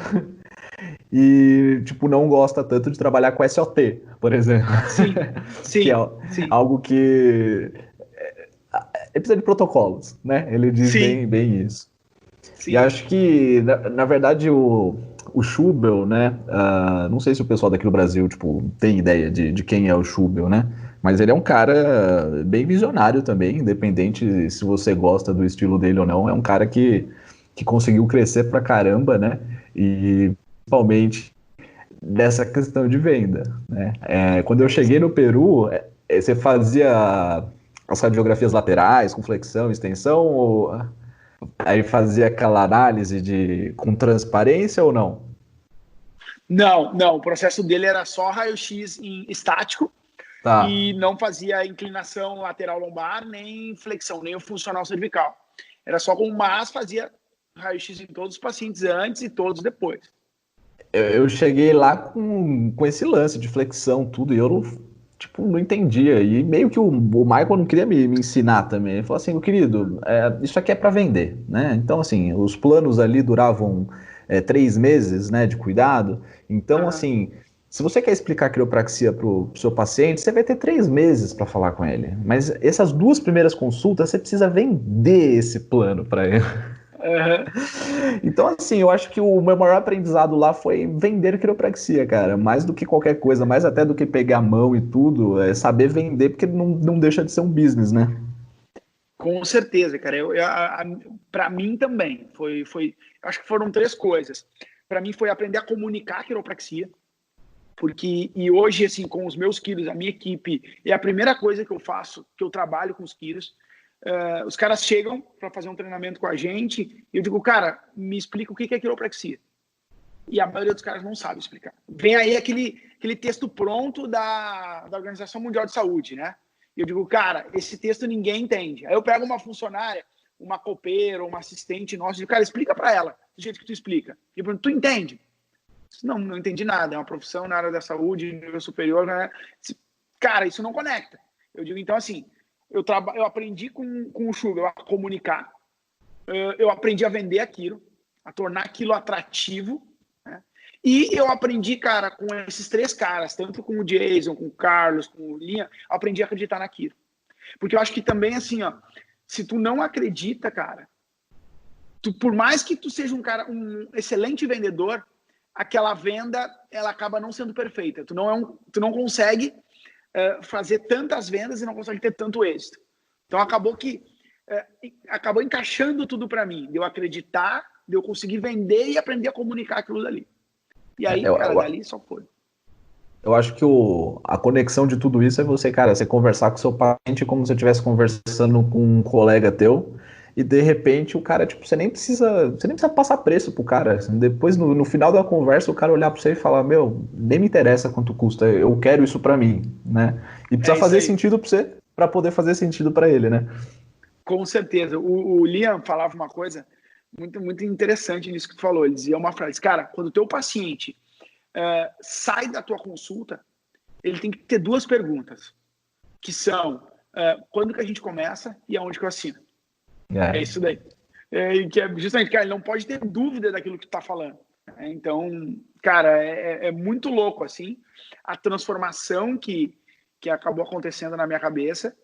e, tipo, não gosta tanto de trabalhar com SOT, por exemplo. Sim, sim, que é sim. algo que... Ele precisa de protocolos, né? Ele diz bem isso. Sim. E acho que, na verdade, o Schubel, né? Não sei se o pessoal daqui do Brasil, tipo, tem ideia de quem é o Schubel, né? Mas ele é um cara bem visionário também, independente se você gosta do estilo dele ou não. É um cara que conseguiu crescer pra caramba, né? E principalmente dessa questão de venda, né? Quando eu cheguei no Peru, você fazia as radiografias laterais com flexão, extensão, ou aí fazia aquela análise com transparência ou não? Não, o processo dele era só raio-x estático, Tá. E não fazia inclinação lateral lombar, nem flexão, nem o funcional cervical. Era só com mas fazia raio-x em todos os pacientes antes e todos depois. Eu cheguei lá com esse lance de flexão, tudo, e eu não entendia. E meio que o Michael não queria me ensinar também. Ele falou assim, meu querido, isso aqui é para vender, né? Então, assim, os planos ali duravam 3 meses, né, de cuidado. Então, assim, se você quer explicar quiropraxia para o seu paciente, você vai ter 3 meses para falar com ele. Mas essas 2 primeiras consultas, você precisa vender esse plano para ele. Então, assim, eu acho que o meu maior aprendizado lá foi vender quiropraxia, cara. Mais do que qualquer coisa, mais até do que pegar a mão e tudo, é saber vender, porque não deixa de ser um business, né? Com certeza, cara. Para mim também. Acho que foram 3 coisas. Para mim foi aprender a comunicar a quiropraxia. E hoje, assim, com os meus quilos, a minha equipe, é a primeira coisa que eu faço, que eu trabalho com os quilos. Os caras chegam para fazer um treinamento com a gente e eu digo, cara, me explica o que é quiropraxia. E a maioria dos caras não sabe explicar. Vem aí aquele texto pronto da Organização Mundial de Saúde, né? E eu digo, cara, esse texto ninguém entende. Aí eu pego uma funcionária, uma copeira, uma assistente nossa, e digo, cara, explica para ela do jeito que tu explica. E eu pergunto, tu entende? Não entendi nada. É uma profissão na área da saúde, nível superior, né? Cara, isso não conecta. Eu digo, então, assim, eu aprendi com o Schubel a comunicar, eu aprendi a vender aquilo, a tornar aquilo atrativo, né? E eu aprendi, cara, com esses 3 caras, tanto com o Jason, com o Carlos, com o Linha, eu aprendi a acreditar naquilo. Porque eu acho que também, assim, ó, se tu não acredita, cara, por mais que tu seja um excelente vendedor, aquela venda, ela acaba não sendo perfeita. Tu não consegue fazer tantas vendas e não consegue ter tanto êxito. Então acabou encaixando tudo para mim, de eu acreditar, de eu conseguir vender e aprender a comunicar aquilo dali. E aí, cara, dali só foi. Eu acho que a conexão de tudo isso é você conversar com o seu paciente como se você estivesse conversando com um colega teu, e de repente o cara, tipo, você nem precisa passar preço pro cara. Depois, no final da conversa, o cara olhar pra você e falar, meu, nem me interessa quanto custa, eu quero isso pra mim, né? E precisa fazer sentido pra você, pra poder fazer sentido pra ele, né? Com certeza. O Liam falava uma coisa muito, muito interessante nisso que tu falou. Ele dizia uma frase, cara, quando o teu paciente sai da tua consulta, ele tem que ter 2 perguntas, que são, quando que a gente começa e aonde que eu assino? É isso daí. Que é justamente, cara, ele não pode ter dúvida daquilo que tu tá falando. Então, cara, é muito louco, assim, a transformação que acabou acontecendo na minha cabeça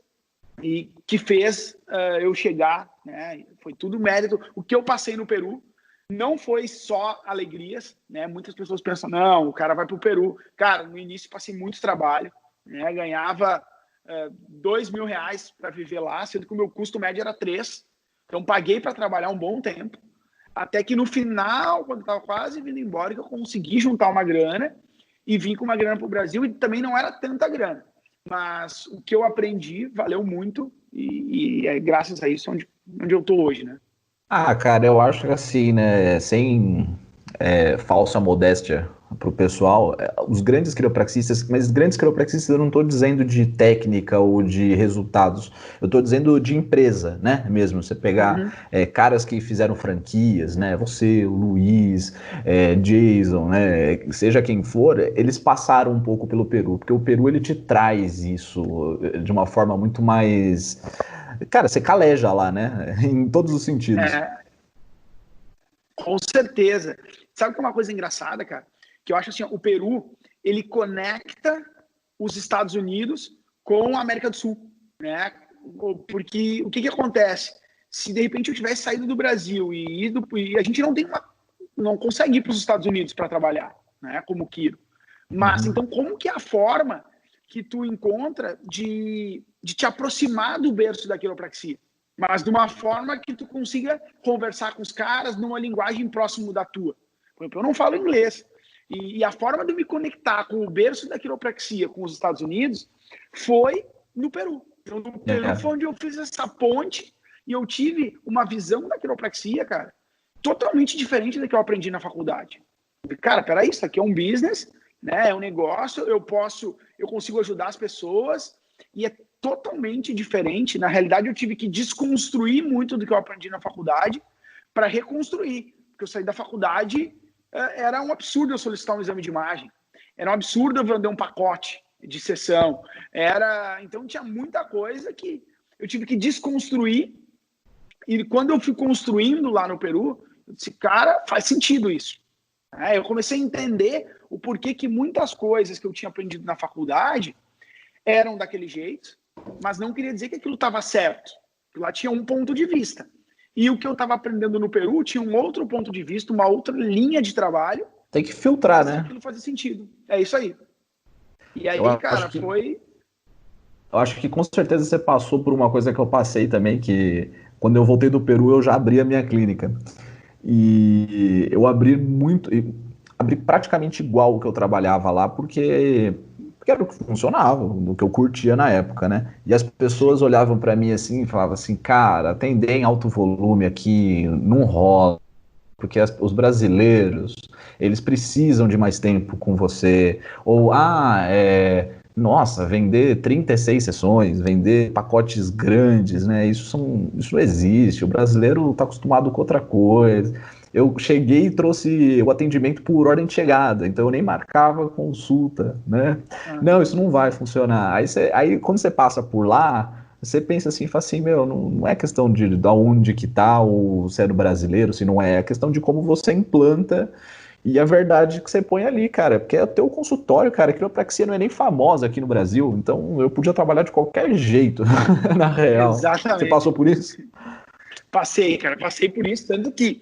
e que fez eu chegar, né? Foi tudo mérito. O que eu passei no Peru não foi só alegrias, né? Muitas pessoas pensam, não, o cara vai pro Peru. Cara, no início passei muito trabalho, né? Ganhava R$2.000 para viver lá, sendo que o meu custo médio era 3. Então, paguei para trabalhar um bom tempo, até que no final, quando estava quase vindo embora, que eu consegui juntar uma grana e vim com uma grana para o Brasil, e também não era tanta grana. mas o que eu aprendi valeu muito e é graças a isso onde eu tô hoje, né? Ah, cara, eu acho que assim, né, sem falsa modéstia pro pessoal, os grandes quiropraxistas, mas grandes quiropraxistas eu não estou dizendo de técnica ou de resultados, eu estou dizendo de empresa, né, mesmo, você pegar caras que fizeram franquias, né, você, o Luiz, Jason, né, seja quem for, eles passaram um pouco pelo Peru, porque o Peru ele te traz isso de uma forma muito mais... Cara, você caleja lá, né? Em todos os sentidos. Com certeza. Sabe que é uma coisa engraçada, cara? Que eu acho assim, ó, o Peru, ele conecta os Estados Unidos com a América do Sul, né? Porque o que acontece? Se de repente eu tivesse saído do Brasil e a gente não consegue ir para os Estados Unidos para trabalhar, né? Como quiro. Mas então como que é a forma que tu encontra de te aproximar do berço da quiropraxia? Mas de uma forma que tu consiga conversar com os caras numa linguagem próximo da tua. Por exemplo, eu não falo inglês. E a forma de me conectar com o berço da quiropraxia com os Estados Unidos foi no Peru. Então, no Peru foi onde eu fiz essa ponte e eu tive uma visão da quiropraxia, cara, totalmente diferente da que eu aprendi na faculdade. Cara, peraí, isso aqui é um business, né? É um negócio, eu consigo ajudar as pessoas e é totalmente diferente. Na realidade, eu tive que desconstruir muito do que eu aprendi na faculdade para reconstruir. Porque eu saí da faculdade, era um absurdo eu solicitar um exame de imagem. Era um absurdo eu vender um pacote de sessão. Então, tinha muita coisa que eu tive que desconstruir. E quando eu fui construindo lá no Peru, eu disse, cara, faz sentido isso. Eu comecei a entender o porquê que muitas coisas que eu tinha aprendido na faculdade eram daquele jeito, mas não queria dizer que aquilo estava certo. Lá tinha um ponto de vista. E o que eu estava aprendendo no Peru tinha um outro ponto de vista, uma outra linha de trabalho. Tem que filtrar, né? Aquilo fazia sentido. É isso aí. E aí, cara, foi... Eu acho que com certeza você passou por uma coisa que eu passei também, que quando eu voltei do Peru eu já abri a minha clínica. E eu abri praticamente igual o que eu trabalhava lá, porque era o que funcionava, o que eu curtia na época, né? E as pessoas olhavam para mim assim e falavam assim, cara, atender em alto volume aqui não rola, porque os brasileiros, eles precisam de mais tempo com você. Ou, nossa, vender 36 sessões, vender pacotes grandes, né? Isso não existe. O brasileiro está acostumado com outra coisa. Eu cheguei e trouxe o atendimento por ordem de chegada, então eu nem marcava consulta, né? Não, isso não vai funcionar. Aí quando você passa por lá, você pensa assim, fala assim, meu, não é questão de onde que tá o ser brasileiro, se não é questão de como você implanta e a verdade que você põe ali, cara, porque é o teu consultório, cara, a quiropraxia não é nem famosa aqui no Brasil, então eu podia trabalhar de qualquer jeito, na real. Exatamente. Você passou por isso? Passei por isso, tanto que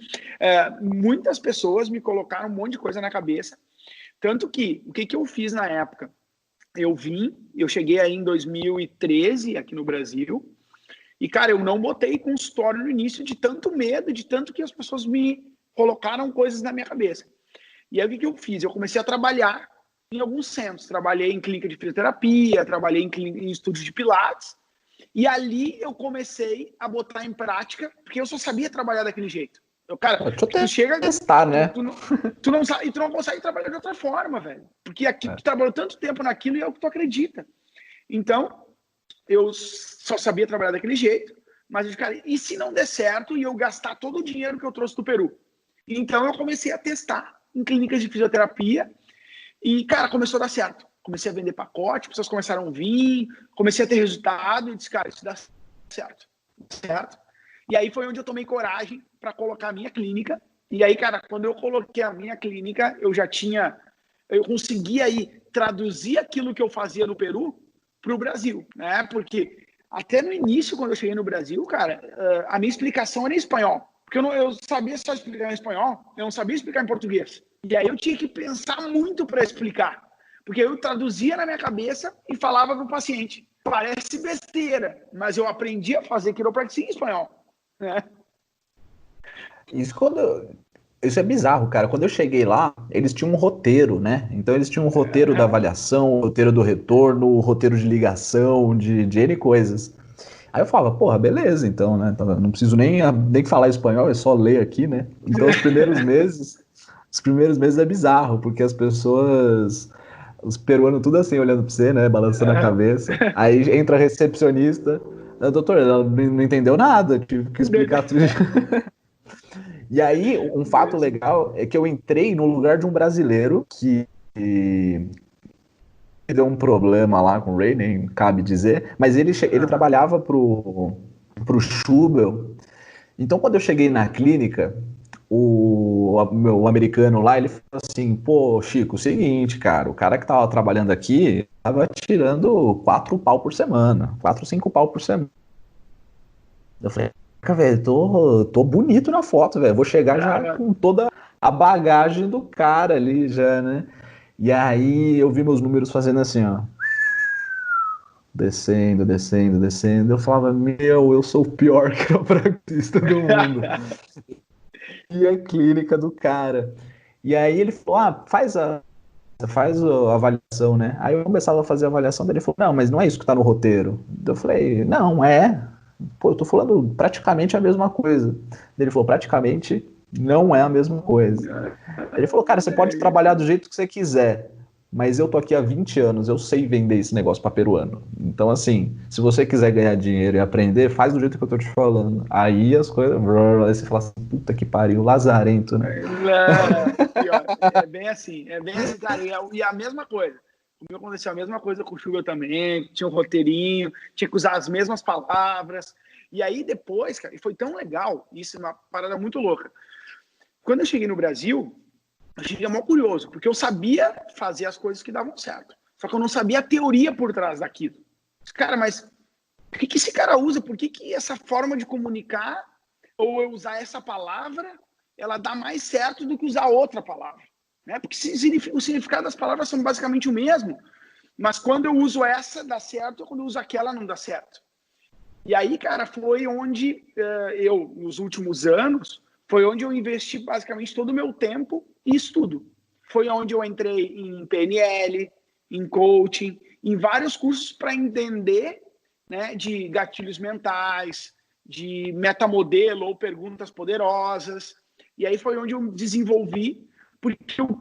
muitas pessoas me colocaram um monte de coisa na cabeça, tanto que, o que eu fiz na época? Eu cheguei aí em 2013 aqui no Brasil, e, cara, eu não botei consultório no início de tanto medo, de tanto que as pessoas me colocaram coisas na minha cabeça. E aí o que eu fiz? Eu comecei a trabalhar em alguns centros, trabalhei em clínica de fisioterapia, trabalhei em estúdio de pilates, e ali eu comecei a botar em prática, porque eu só sabia trabalhar daquele jeito. Tu chega, testar, né? Tu não consegue trabalhar de outra forma, velho. Porque aqui tu trabalhou tanto tempo naquilo e é o que tu acredita. Então, eu só sabia trabalhar daquele jeito, mas, cara, e se não der certo e eu gastar todo o dinheiro que eu trouxe do Peru? Então, eu comecei a testar em clínicas de fisioterapia e, cara, começou a dar certo. Comecei a vender pacote, pessoas começaram a vir, comecei a ter resultado e disse, cara, isso dá certo. Certo? E aí foi onde eu tomei coragem para colocar a minha clínica. E aí, cara, quando eu coloquei a minha clínica, eu conseguia aí traduzir aquilo que eu fazia no Peru para o Brasil, né? Porque até no início, quando eu cheguei no Brasil, cara, a minha explicação era em espanhol. Porque eu sabia só explicar em espanhol, eu não sabia explicar em português. E aí eu tinha que pensar muito para explicar. Porque eu traduzia na minha cabeça e falava para o paciente. Parece besteira, mas eu aprendi a fazer quiropraxia em espanhol. Né? Isso quando Isso é bizarro, cara. Quando eu cheguei lá, eles tinham um roteiro, né? Então eles tinham um roteiro da avaliação, o roteiro do retorno, o roteiro de ligação, de N coisas. Aí eu falava, porra, beleza, então, né? Então, não preciso nem falar espanhol, é só ler aqui, né? Então os primeiros meses é bizarro, porque as pessoas, os peruanos tudo assim, olhando pra você, né? Balançando a cabeça. Aí entra a recepcionista, doutor, ela não entendeu nada, tive que explicar tudo. E aí, um fato legal é que eu entrei no lugar de um brasileiro que deu um problema lá com o Ray, nem cabe dizer, mas ele trabalhava pro Schubel. Então, quando eu cheguei na clínica, o americano lá, ele falou assim, pô, Chico, seguinte, cara, o cara que tava trabalhando aqui tava tirando 4 pau por semana, 4, 5 pau por semana. Eu falei, velho, tô bonito na foto, velho. Vou chegar já com toda a bagagem do cara ali já, né? E aí eu vi meus números fazendo assim, ó. Descendo, descendo, descendo. Eu falava, eu sou o pior quiropraxista do mundo. E a clínica do cara. E aí ele falou, faz a avaliação, né? Aí eu começava a fazer a avaliação dele. Ele falou, não, mas não é isso que tá no roteiro. Eu falei, não, é. Pô, eu tô falando praticamente a mesma coisa. Ele falou, praticamente não é a mesma coisa. Ele falou, cara, você pode trabalhar do jeito que você quiser, mas eu tô aqui há 20 anos, eu sei vender esse negócio para peruano. Então, assim, se você quiser ganhar dinheiro e aprender, faz do jeito que eu tô te falando. Aí as coisas... Aí você fala assim, puta que pariu, lazarento, né? É bem assim, cara. E a mesma coisa. Comigo aconteceu a mesma coisa com o Sugar também, tinha um roteirinho, tinha que usar as mesmas palavras. E aí depois, cara, e foi tão legal, isso é uma parada muito louca. Quando eu cheguei no Brasil, eu cheguei mó curioso, porque eu sabia fazer as coisas que davam certo. Só que eu não sabia a teoria por trás daquilo. Cara, mas por que esse cara usa? Por que essa forma de comunicar, ou eu usar essa palavra, ela dá mais certo do que usar outra palavra? Né? Porque o significado das palavras são basicamente o mesmo, mas quando eu uso essa, dá certo, quando eu uso aquela, não dá certo. E aí, cara, foi onde nos últimos anos, foi onde eu investi basicamente todo o meu tempo e estudo. Foi onde eu entrei em PNL, em coaching, em vários cursos para entender, né, de gatilhos mentais, de metamodelo ou perguntas poderosas. E aí foi onde eu desenvolvi, porque eu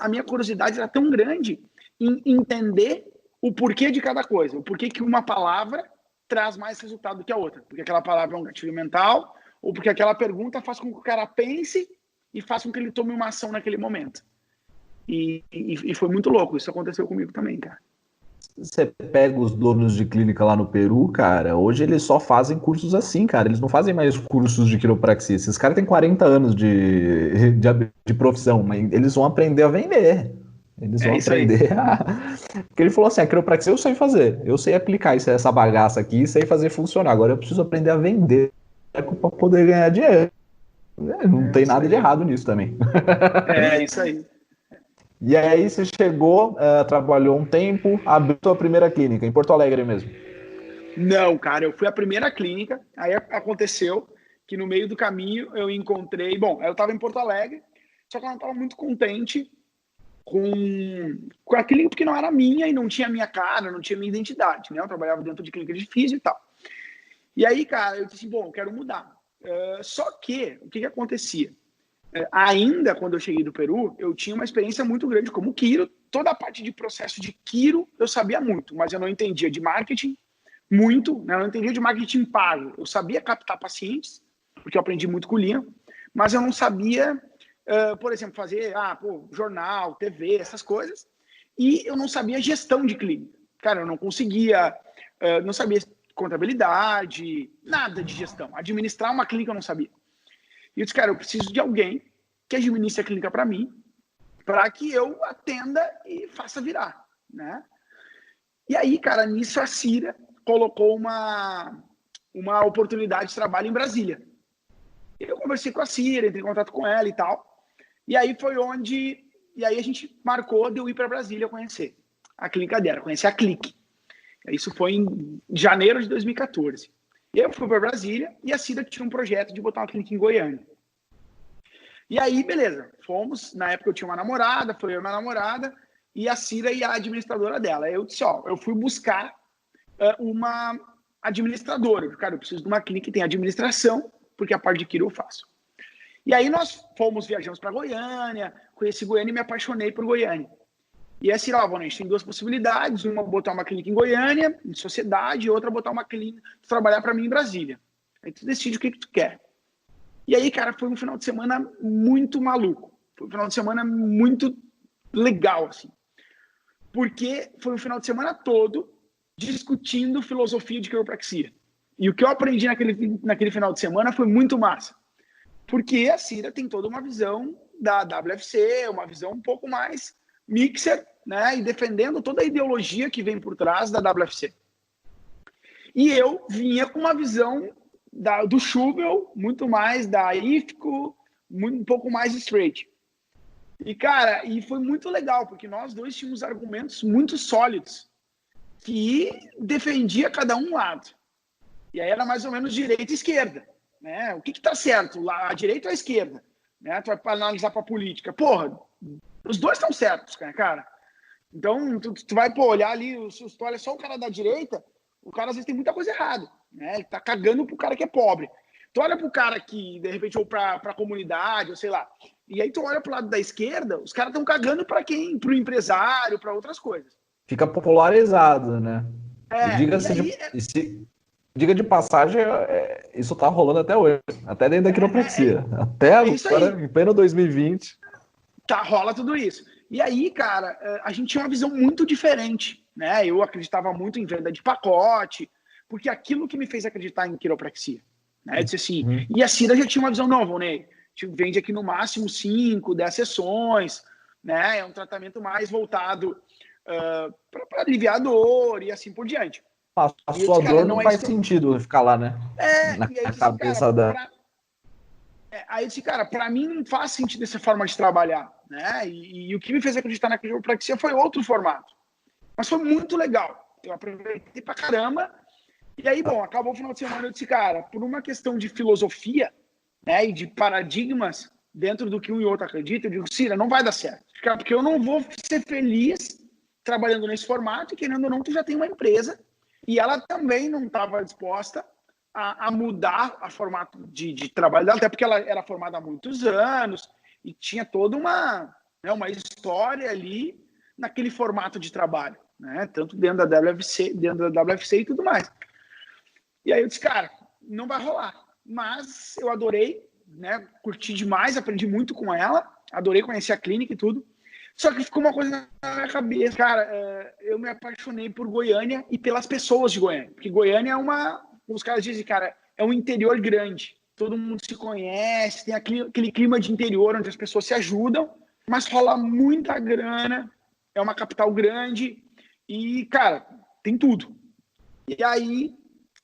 a minha curiosidade era tão grande em entender o porquê de cada coisa, o porquê que uma palavra traz mais resultado do que a outra, porque aquela palavra é um gatilho mental, ou porque aquela pergunta faz com que o cara pense e faz com que ele tome uma ação naquele momento. E foi muito louco, isso aconteceu comigo também, cara. Você pega os donos de clínica lá no Peru, cara, hoje eles só fazem cursos assim, cara, eles não fazem mais cursos de quiropraxia. Esses caras têm 40 anos de profissão, mas eles vão aprender a vender. Eles vão aprender a... Porque ele falou assim, a quiropraxia eu sei fazer, eu sei aplicar essa bagaça aqui, sei fazer funcionar, agora eu preciso aprender a vender para poder ganhar dinheiro. Não tem nada de errado nisso também. É isso aí. E aí você chegou, trabalhou um tempo, abriu a primeira clínica, em Porto Alegre mesmo? Não, cara, eu fui à primeira clínica, aí aconteceu que no meio do caminho eu encontrei... Bom, eu estava em Porto Alegre, só que eu não estava muito contente com a clínica, porque não era minha e não tinha minha cara, não tinha minha identidade, né? Eu trabalhava dentro de clínica de físio e tal. E aí, cara, eu disse assim, bom, eu quero mudar. Só que, o que acontecia? Ainda quando eu cheguei do Peru, eu tinha uma experiência muito grande como quiro. Toda a parte de processo de quiro eu sabia muito, mas eu não entendia de marketing muito, né? Eu não entendia de marketing pago. Eu sabia captar pacientes, porque eu aprendi muito com o Liam, mas eu não sabia, por exemplo, fazer jornal, TV, essas coisas. E eu não sabia gestão de clínica. Cara, eu não conseguia, não sabia contabilidade, nada de gestão. Administrar uma clínica eu não sabia. E eu disse, cara, eu preciso de alguém que administre a clínica para mim, para que eu atenda e faça virar, né? E aí, cara, nisso a Cira colocou uma oportunidade de trabalho em Brasília. Eu conversei com a Cira, entrei em contato com ela e tal. E aí foi onde... E aí a gente marcou de eu ir para Brasília conhecer a clínica dela, conhecer a Clique. Isso foi em janeiro de 2014. Eu fui para Brasília e a Cida tinha um projeto de botar uma clínica em Goiânia. E aí, beleza, fomos, na época eu tinha uma namorada, foi eu e minha namorada, e a Cira e a administradora dela. Eu disse, ó, eu fui buscar uma administradora. Cara, eu preciso de uma clínica que tem administração, porque a parte de quiro eu faço. E aí nós viajamos para Goiânia, conheci Goiânia e me apaixonei por Goiânia. E a Cira, a gente tem duas possibilidades, uma botar uma clínica em Goiânia, em sociedade, e outra botar uma clínica, trabalhar para mim em Brasília. Aí tu decide o que tu quer. E aí, cara, foi um final de semana muito maluco. Foi um final de semana muito legal, assim. Porque foi um final de semana todo discutindo filosofia de quiropraxia. E o que eu aprendi naquele final de semana foi muito massa. Porque a Cira tem toda uma visão da WFC, uma visão um pouco mais mixer, né? E defendendo toda a ideologia que vem por trás da WFC. E eu vinha com uma visão do Schubel, muito mais da IFCO, um pouco mais straight. E, cara, foi muito legal, porque nós dois tínhamos argumentos muito sólidos que defendia cada um lado. E aí era mais ou menos direita e esquerda, né? O que tá certo? A direita ou a esquerda? Né? Tu vai analisar pra política. Porra, os dois estão certos, cara. Então, tu vai olhar ali, se tu olha só o cara da direita, o cara às vezes tem muita coisa errada, né? Ele tá cagando pro cara que é pobre. Tu olha pro cara que, de repente, ou pra comunidade, ou sei lá. E aí tu olha pro lado da esquerda, os caras estão cagando pra quem? Pro empresário, pra outras coisas. Fica popularizado, né? Diga de passagem, isso tá rolando até hoje. Até dentro da quiropraxia. Até agora, em pleno 2020. Rola tudo isso. E aí, cara, a gente tinha uma visão muito diferente, né? Eu acreditava muito em venda de pacote, porque aquilo que me fez acreditar em quiropraxia. Né? Eu disse assim, e a Cira já tinha uma visão, não, Volney, a gente vende aqui no máximo 5, 10 sessões, né? É um tratamento mais voltado para aliviar a dor e assim por diante. A sua dor não faz sentido ficar lá, né? Na cabeça da... Aí eu disse, cara, pra mim não faz sentido essa forma de trabalhar, né? E o que me fez acreditar na quiropraxia foi outro formato. Mas foi muito legal. Eu aproveitei pra caramba. E aí, bom, acabou o final de semana, eu disse, cara, por uma questão de filosofia, né, e de paradigmas dentro do que um e outro acredita, eu digo, Cira, não vai dar certo. Porque eu não vou ser feliz trabalhando nesse formato e, querendo ou não, tu já tem uma empresa. E ela também não estava disposta a mudar o formato de trabalho dela, até porque ela era formada há muitos anos e tinha toda uma história ali naquele formato de trabalho, né? Tanto dentro da WFC e tudo mais. E aí eu disse, cara, não vai rolar. Mas eu adorei, né? Curti demais, aprendi muito com ela, adorei conhecer a clínica e tudo. Só que ficou uma coisa na minha cabeça. Cara, eu me apaixonei por Goiânia e pelas pessoas de Goiânia. Porque Goiânia é os caras dizem, cara, é um interior grande. Todo mundo se conhece, tem aquele clima de interior onde as pessoas se ajudam, mas rola muita grana, é uma capital grande e, cara, tem tudo. E aí,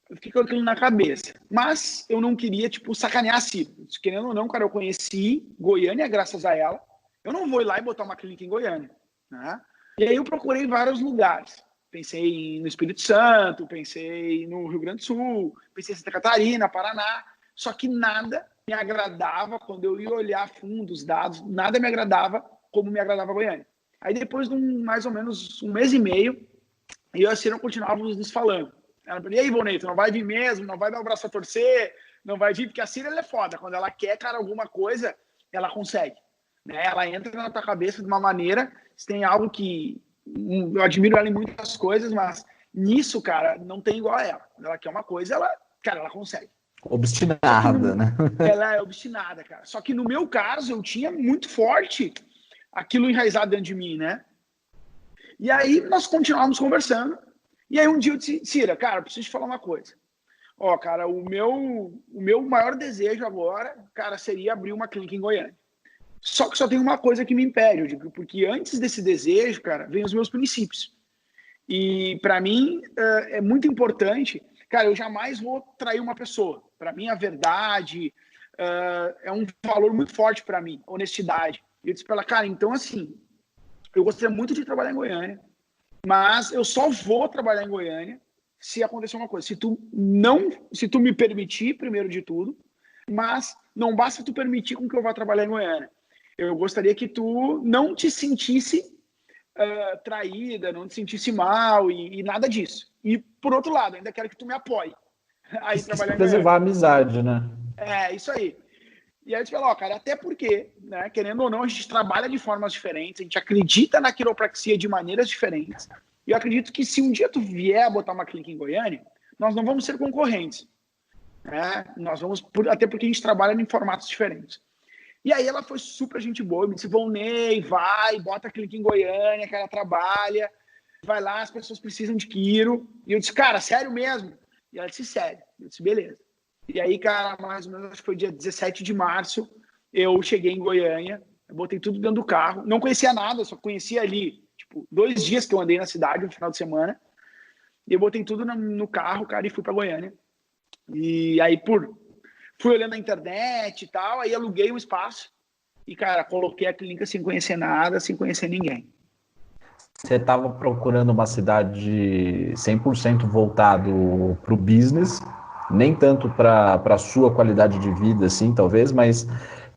eu fiquei com aquilo na cabeça. Mas eu não queria, sacanear a Cira. Querendo ou não, cara, eu conheci Goiânia graças a ela. Eu não vou ir lá e botar uma clínica em Goiânia, né? E aí eu procurei vários lugares. Pensei no Espírito Santo, pensei no Rio Grande do Sul, pensei em Santa Catarina, Paraná. Só que nada me agradava, quando eu ia olhar a fundo os dados, nada me agradava como me agradava Goiânia. Aí depois de mais ou menos 1 mês e meio, eu e a Cira continuávamos nos falando. Ela falou, e aí, Volney, tu não vai vir mesmo? Não vai dar o braço a torcer? Não vai vir? Porque a Cira, ela é foda. Quando ela quer, cara, alguma coisa, ela consegue. Né? Ela entra na tua cabeça de uma maneira, se tem algo que eu admiro ela em muitas coisas, mas nisso, cara, não tem igual a ela. Ela quer uma coisa, ela consegue. Obstinada, né? Ela é obstinada, cara. Só que no meu caso, eu tinha muito forte aquilo enraizado dentro de mim, né? E aí nós continuávamos conversando. E aí um dia eu disse, Cira, cara, eu preciso te falar uma coisa. Ó, cara, o meu maior desejo agora, cara, seria abrir uma clínica em Goiânia. Só que só tem uma coisa que me impede, eu digo, porque antes desse desejo, cara, vem os meus princípios. E para mim é muito importante, cara, eu jamais vou trair uma pessoa. Para mim a verdade é um valor muito forte para mim, honestidade. E eu disse para ela, cara, então assim, eu gostaria muito de trabalhar em Goiânia, mas eu só vou trabalhar em Goiânia se acontecer uma coisa. Se tu me permitir, primeiro de tudo, mas não basta tu permitir com que eu vá trabalhar em Goiânia. Eu gostaria que tu não te sentisse traída, não te sentisse mal e nada disso. E, por outro lado, ainda quero que tu me apoie. Aí trabalhar em Preservar a amizade, né? Isso aí. E aí eu te falo, cara, até porque, né, querendo ou não, a gente trabalha de formas diferentes, a gente acredita na quiropraxia de maneiras diferentes. E eu acredito que se um dia tu vier a botar uma clínica em Goiânia, nós não vamos ser concorrentes. Né? Nós vamos, até porque a gente trabalha em formatos diferentes. E aí ela foi super gente boa, me disse, Volney, vai, bota a clínica em Goiânia, que ela trabalha, vai lá, as pessoas precisam de quiro. E eu disse, cara, sério mesmo? E ela disse, sério. Eu disse, beleza. E aí, cara, mais ou menos, acho que foi dia 17 de março, eu cheguei em Goiânia, eu botei tudo dentro do carro, não conhecia nada, só conhecia ali, tipo, 2 dias que eu andei na cidade, no final de semana, e eu botei tudo no carro, cara, e fui pra Goiânia. E aí, fui olhando na internet e tal, aí aluguei um espaço e, cara, coloquei a clínica sem conhecer nada, sem conhecer ninguém. Você estava procurando uma cidade 100% voltado para o business, nem tanto para a sua qualidade de vida, assim, talvez, mas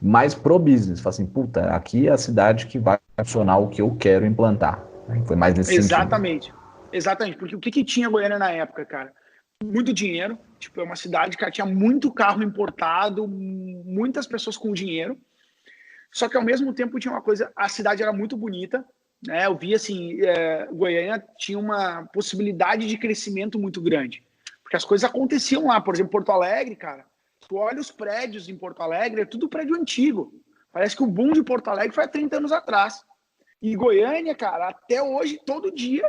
mais pro business. Fala assim, puta, aqui é a cidade que vai funcionar o que eu quero implantar. Foi mais nesse Exatamente. sentido. Exatamente, porque o que tinha Goiânia na época, cara? Muito dinheiro, tipo, é uma cidade que tinha muito carro importado, muitas pessoas com dinheiro, só que ao mesmo tempo tinha uma coisa, a cidade era muito bonita, né? Eu vi assim, Goiânia tinha uma possibilidade de crescimento muito grande, porque as coisas aconteciam lá, por exemplo, Porto Alegre, cara, tu olha os prédios em Porto Alegre, é tudo prédio antigo, parece que o boom de Porto Alegre foi há 30 anos atrás, e Goiânia, cara, até hoje, todo dia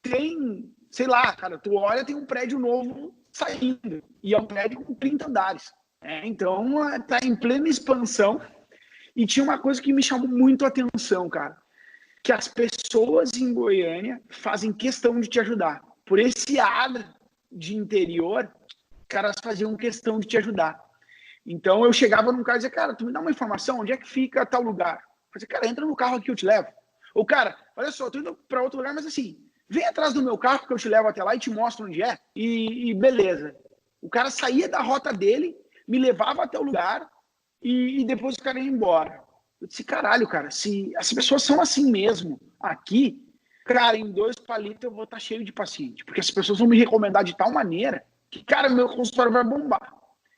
tem, sei lá, cara, tu olha, tem um prédio novo saindo, e é um prédio com 30 andares. Então, tá em plena expansão. E tinha uma coisa que me chamou muito a atenção, cara, que as pessoas em Goiânia fazem questão de te ajudar. Por esse ar de interior, caras faziam questão de te ajudar. Então, eu chegava num cara e dizia, cara, tu me dá uma informação, onde é que fica tal lugar? Eu dizia, cara, entra no carro aqui, eu te levo. Ou, cara, olha só, eu tô indo para outro lugar, mas assim, vem atrás do meu carro que eu te levo até lá e te mostro onde é. E beleza. O cara saía da rota dele, me levava até o lugar e depois o cara ia embora. Eu disse, caralho, cara, se as pessoas são assim mesmo aqui, cara, em 2 palitos eu vou estar cheio de paciente. Porque as pessoas vão me recomendar de tal maneira que, cara, meu consultório vai bombar.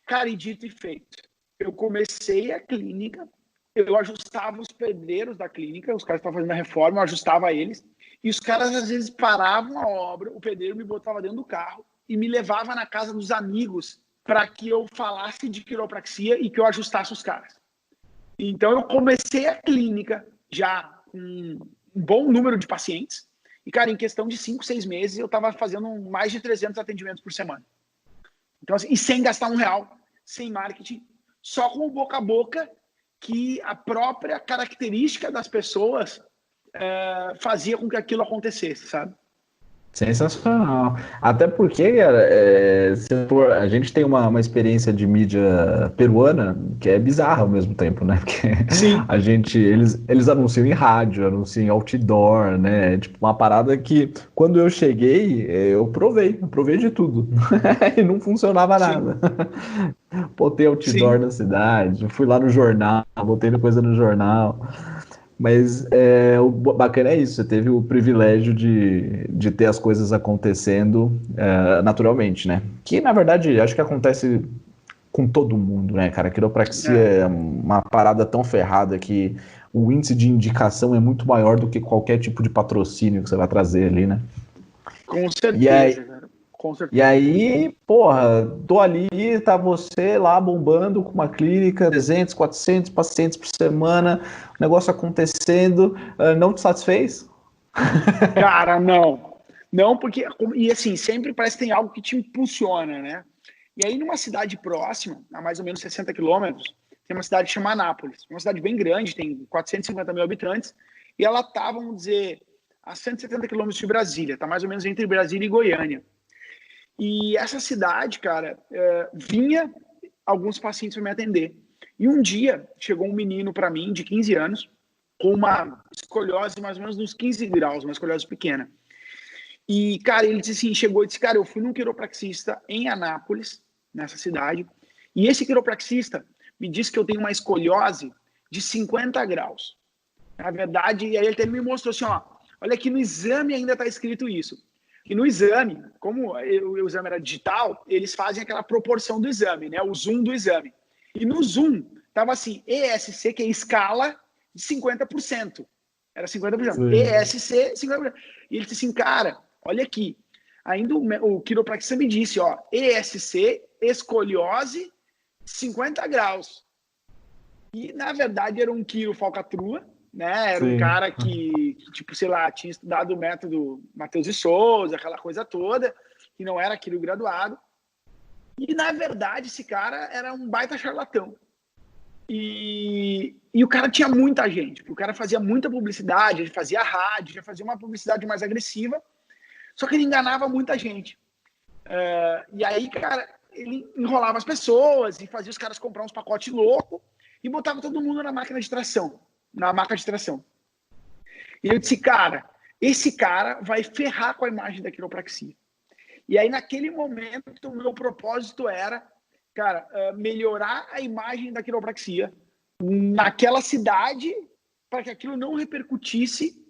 Cara, e dito e feito. Eu comecei a clínica, eu ajustava os pedreiros da clínica, os caras estavam fazendo a reforma, eu ajustava eles, e os caras às vezes paravam a obra, o pedreiro me botava dentro do carro e me levava na casa dos amigos para que eu falasse de quiropraxia e que eu ajustasse os caras. Então eu comecei a clínica já com um bom número de pacientes, e cara, em questão de 5, 6 meses eu estava fazendo mais de 300 atendimentos por semana. Então, assim, e sem gastar R$1, sem marketing, só com o boca a boca, que a própria característica das pessoas fazia com que aquilo acontecesse, sabe? Sensacional. Até porque, cara, a gente tem uma experiência de mídia peruana que é bizarra ao mesmo tempo, né? Porque Sim. eles anunciam em rádio, anunciam em outdoor, né? Tipo, uma parada que, quando eu cheguei, eu provei de tudo. E não funcionava nada. Botei outdoor na cidade, fui lá no jornal, botei coisa no jornal. Mas o bacana é isso, você teve o privilégio de ter as coisas acontecendo naturalmente, né? Que, na verdade, acho que acontece com todo mundo, né, cara? A quiropraxia é uma parada tão ferrada que o índice de indicação é muito maior do que qualquer tipo de patrocínio que você vai trazer ali, né? Com certeza, cara. Com certeza. E aí, porra, tô ali, tá você lá bombando com uma clínica, 300, 400 pacientes por semana, o negócio acontecendo, não te satisfez? Cara, não. Não, porque, e assim, sempre parece que tem algo que te impulsiona, né? E aí, numa cidade próxima, a mais ou menos 60 quilômetros, tem uma cidade chamada Anápolis. Uma cidade bem grande, tem 450 mil habitantes, e ela tá, vamos dizer, a 170 quilômetros de Brasília, tá mais ou menos entre Brasília e Goiânia. E essa cidade, cara, vinha alguns pacientes para me atender. E um dia chegou um menino para mim de 15 anos com uma escoliose mais ou menos nos 15 graus, uma escoliose pequena. E, cara, ele disse assim, chegou e disse, cara, eu fui num quiropraxista em Anápolis, nessa cidade, E esse quiropraxista me disse que eu tenho uma escoliose de 50 graus. Na verdade, e aí ele até me mostrou assim, ó, olha aqui no exame ainda está escrito isso. E no exame, como o exame era digital, eles fazem aquela proporção do exame, né? O zoom do exame. E no zoom, tava assim, ESC, que é escala de 50%. Era 50%. Sim. ESC, 50%. E ele disse assim, cara, olha aqui. Ainda o quiropraxista me disse, ó, ESC, escoliose, 50 graus. E, na verdade, era um quiro-falcatrua, né? Era um cara que, tipo, sei lá, tinha estudado o método Matheus de Souza, aquela coisa toda, que não era quiro graduado. E, na verdade, esse cara era um baita charlatão. E o cara tinha muita gente. O cara fazia muita publicidade, ele fazia rádio, já fazia uma publicidade mais agressiva, só que ele enganava muita gente. E aí, cara, ele enrolava as pessoas e fazia os caras comprar uns pacotes loucos e botava todo mundo na máquina de tração, na maca de tração. E eu disse, cara, esse cara vai ferrar com a imagem da quiropraxia. E aí, naquele momento, o meu propósito era, cara, melhorar a imagem da quiropraxia naquela cidade para que aquilo não repercutisse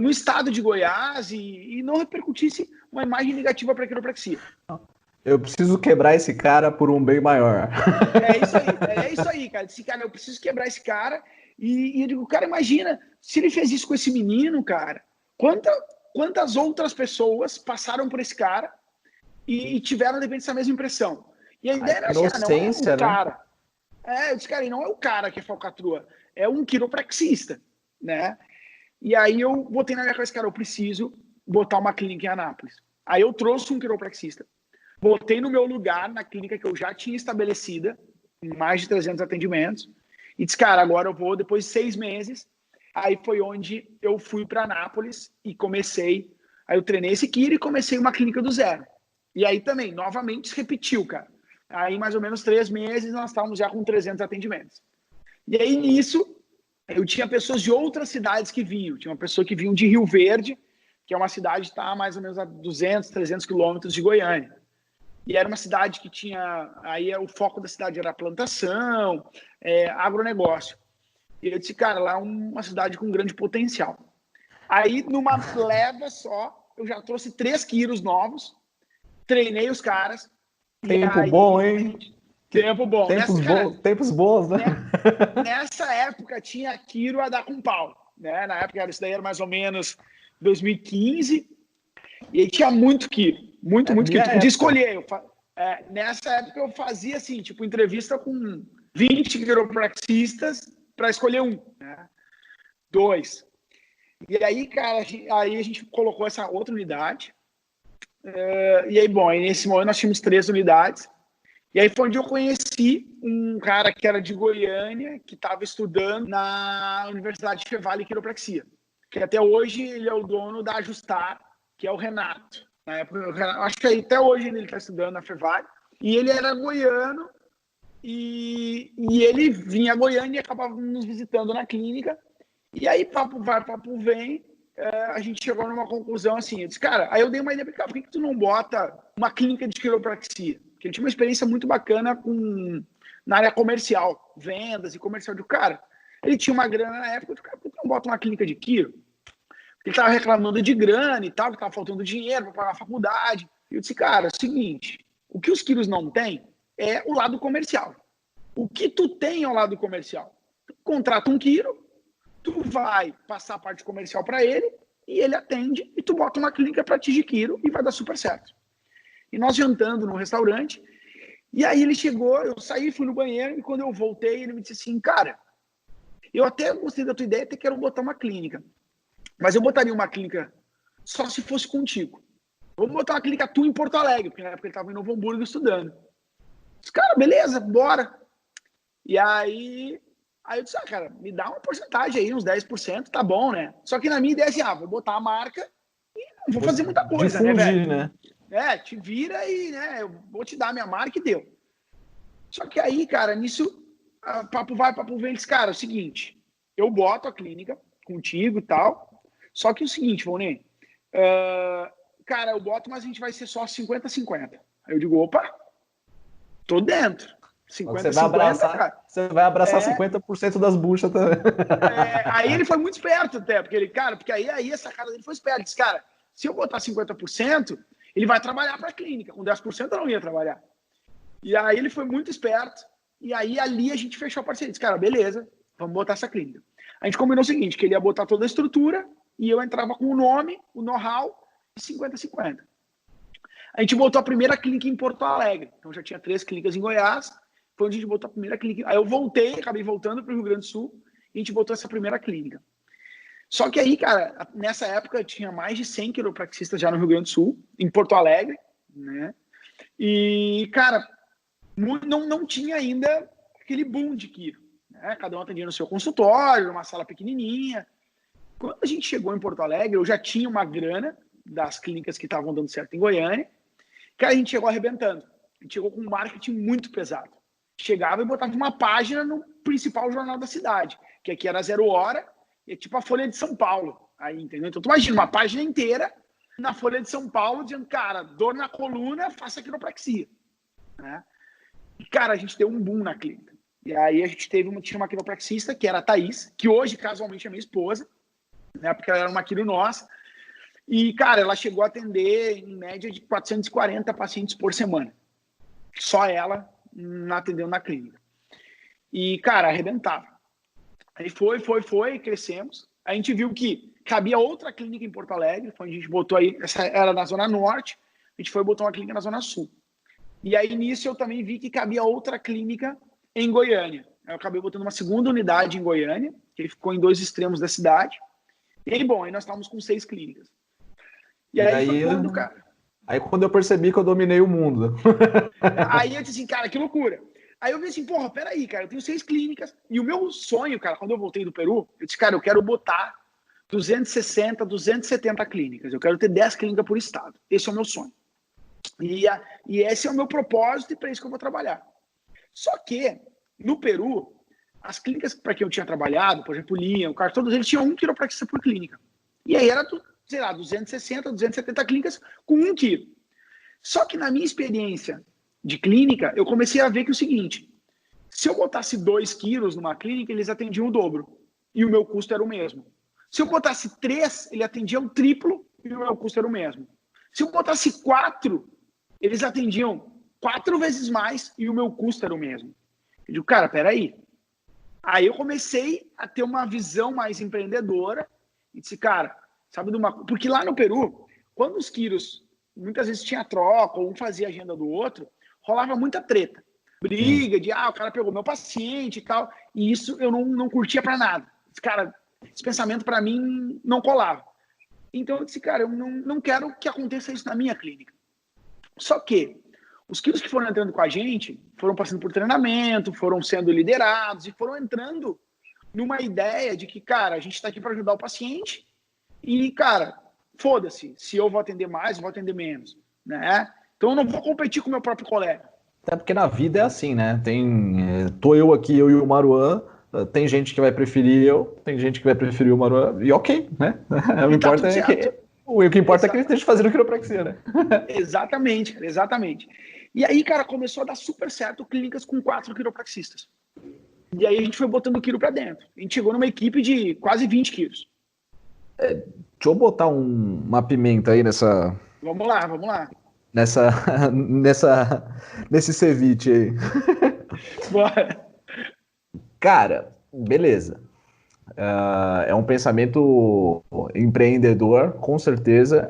no estado de Goiás e não repercutisse uma imagem negativa para a quiropraxia. Eu preciso quebrar esse cara por um bem maior. É isso aí, cara. Disse, cara, eu preciso quebrar esse cara. E eu digo, cara, imagina, se ele fez isso com esse menino, cara, quantas outras pessoas passaram por esse cara e tiveram, de repente, essa mesma impressão. E a ideia era assim, não é o cara. Né? Eu disse, cara, não é o cara que é falcatrua, é um quiropraxista, né? E aí eu botei na minha cabeça, cara, eu preciso botar uma clínica em Anápolis. Aí eu trouxe um quiropraxista, botei no meu lugar, na clínica que eu já tinha estabelecida, mais de 300 atendimentos, e disse, cara, agora eu vou, depois de 6 meses, aí foi onde eu fui para Anápolis e comecei, aí eu treinei esse quiro e comecei uma clínica do zero. E aí também, novamente, se repetiu, cara. Aí, mais ou menos 3 meses, nós estávamos já com 300 atendimentos. E aí, nisso, eu tinha pessoas de outras cidades que vinham. Tinha uma pessoa que vinha de Rio Verde, que é uma cidade que está mais ou menos a 200, 300 quilômetros de Goiânia. E era uma cidade que tinha... Aí o foco da cidade era plantação, agronegócio. E eu disse, cara, lá é uma cidade com grande potencial. Aí, numa leva só, eu já trouxe 3 quilos novos, treinei os caras. Tempo aí, bom, hein? Tempo bom. Tempos bons, né? Nessa época tinha quiro a dar com pau. Né? Na época, isso daí era mais ou menos 2015. E aí tinha muito quiro. Muito quiro. De escolher. Nessa época eu fazia assim, tipo, entrevista com 20 quiropraxistas para escolher um. Né? 2. E aí, cara, aí a gente colocou essa outra unidade. E aí, bom, aí nesse momento nós tínhamos 3 unidades. E aí foi onde eu conheci um cara que era de Goiânia, que estava estudando na Universidade de Fevale Quiropraxia. Que até hoje ele é o dono da Ajustar, que é o Renato. Na época, acho que até hoje ele está estudando na Fevale. E ele era goiano e ele vinha a Goiânia e acabava nos visitando na clínica. E aí, papo vai, papo vem, a gente chegou numa conclusão assim. Eu disse, cara, aí eu dei uma ideia, por que tu não bota uma clínica de quiropraxia? Porque ele tinha uma experiência muito bacana na área comercial, vendas e comercial do cara. Ele tinha uma grana na época, eu disse, cara, por que tu não bota uma clínica de quiro? Ele estava reclamando de grana e tal, que estava faltando dinheiro para pagar a faculdade. E eu disse, cara, é o seguinte, o que os quiros não têm é o lado comercial. O que tu tem é o lado comercial. Tu contrata um quiro, tu vai passar a parte comercial para ele e ele atende e tu bota uma clínica para ti de quiro e vai dar super certo. E nós jantando num restaurante e aí ele chegou, eu saí, fui no banheiro e quando eu voltei ele me disse assim, cara, eu até gostei da tua ideia, até quero botar uma clínica, mas eu botaria uma clínica só se fosse contigo. Vamos botar uma clínica tua em Porto Alegre, porque na época ele estava em Novo Hamburgo estudando. Disse, cara, beleza, bora. E aí eu disse, cara, me dá uma porcentagem aí, uns 10%, tá bom, né? Só que na minha ideia, assim, vou botar a marca e não vou fazer muita coisa, difundir, né, velho? Né? Te vira e, né, eu vou te dar a minha marca e deu. Só que aí, cara, nisso, papo vai, papo vem, eles, cara, é o seguinte, eu boto a clínica contigo e tal, só que é o seguinte, Volney, cara, eu boto, mas a gente vai ser só 50-50. Aí eu digo, opa, tô dentro. 50-50, cara. Você vai abraçar 50% das buchas também. Aí ele foi muito esperto até, porque aí essa cara dele foi esperta. Ele disse, cara, se eu botar 50%, ele vai trabalhar para a clínica. Com 10% eu não ia trabalhar. E aí ele foi muito esperto. E aí ali a gente fechou a parceria. Disse, cara, beleza, vamos botar essa clínica. A gente combinou o seguinte, que ele ia botar toda a estrutura e eu entrava com o nome, o know-how, e 50-50. A gente botou a primeira clínica em Porto Alegre. Então já tinha 3 clínicas em Goiás. Foi onde a gente botou a primeira clínica. Aí eu acabei voltando para o Rio Grande do Sul e a gente botou essa primeira clínica. Só que aí, cara, nessa época tinha mais de 100 quiropraxistas já no Rio Grande do Sul, em Porto Alegre, né? E, cara, não tinha ainda aquele boom de quiro, né? Cada um atendia no seu consultório, numa sala pequenininha. Quando a gente chegou em Porto Alegre, eu já tinha uma grana das clínicas que estavam dando certo em Goiânia. Cara, a gente chegou arrebentando. A gente chegou com um marketing muito pesado. Chegava e botava uma página no principal jornal da cidade, que aqui era 0 Hora, e é tipo a Folha de São Paulo. Aí, entendeu? Então, tu imagina uma página inteira na Folha de São Paulo dizendo, cara, dor na coluna, faça quiropraxia. Né? E, cara, a gente deu um boom na clínica. E aí a gente tinha uma quiropraxista, que era a Thaís, que hoje, casualmente, é minha esposa, né? Porque ela era uma quiro nossa. E, cara, ela chegou a atender, em média, de 440 pacientes por semana. Só ela atendeu na clínica. E, cara, arrebentava. Aí foi, crescemos. A gente viu que cabia outra clínica em Porto Alegre, foi onde a gente botou aí, essa era na Zona Norte, a gente foi botar uma clínica na Zona Sul. E aí, nisso, eu também vi que cabia outra clínica em Goiânia. Eu acabei botando uma segunda unidade em Goiânia, que ficou em 2 extremos da cidade. E aí, bom, aí nós estávamos com 6 clínicas. E aí foi quando, cara... Aí quando eu percebi que eu dominei o mundo. Aí eu disse assim, cara, que loucura. Aí eu vi assim, porra, peraí, cara, eu tenho 6 clínicas. E o meu sonho, cara, quando eu voltei do Peru, eu disse, cara, eu quero botar 260, 270 clínicas. Eu quero ter 10 clínicas por estado. Esse é o meu sonho. E esse é o meu propósito e para isso que eu vou trabalhar. Só que, no Peru, as clínicas para quem eu tinha trabalhado, por exemplo, o Linha, o Carlos, todos eles tinham 1 quiropraxista por clínica. E aí era, sei lá, 260, 270 clínicas com 1 quilo. Só que na minha experiência de clínica, eu comecei a ver que é o seguinte, se eu botasse 2 quilos numa clínica, eles atendiam o dobro. E o meu custo era o mesmo. Se eu botasse 3, ele atendia o triplo e o meu custo era o mesmo. Se eu botasse 4, eles atendiam 4 vezes mais e o meu custo era o mesmo. Eu digo, cara, peraí. Aí eu comecei a ter uma visão mais empreendedora e disse, cara, sabe de uma... Porque lá no Peru, quando os quiros muitas vezes tinha troca, ou um fazia agenda do outro, rolava muita treta. Briga de, o cara pegou meu paciente e tal. E isso eu não curtia pra nada. Cara, esse pensamento pra mim não colava. Então eu disse, cara, eu não quero que aconteça isso na minha clínica. Só que os quilos que foram entrando com a gente foram passando por treinamento, foram sendo liderados e foram entrando numa ideia de que, cara, a gente tá aqui para ajudar o paciente e, cara, foda-se, se eu vou atender mais, eu vou atender menos, né? Então eu não vou competir com o meu próprio colega. Até porque na vida é assim, né? Tô eu aqui, eu e o Maruan, tem gente que vai preferir eu, tem gente que vai preferir o Maruan, e ok, né? O que importa é que ele esteja fazendo quiropraxia, né? Exatamente, cara, exatamente. E aí, cara, começou a dar super certo clínicas com 4 quiropraxistas. E aí a gente foi botando quilo pra dentro. A gente chegou numa equipe de quase 20 quilos. Deixa eu botar uma pimenta aí nessa... Vamos lá. Nesse ceviche aí. Bora. Cara, beleza. É um pensamento empreendedor, com certeza,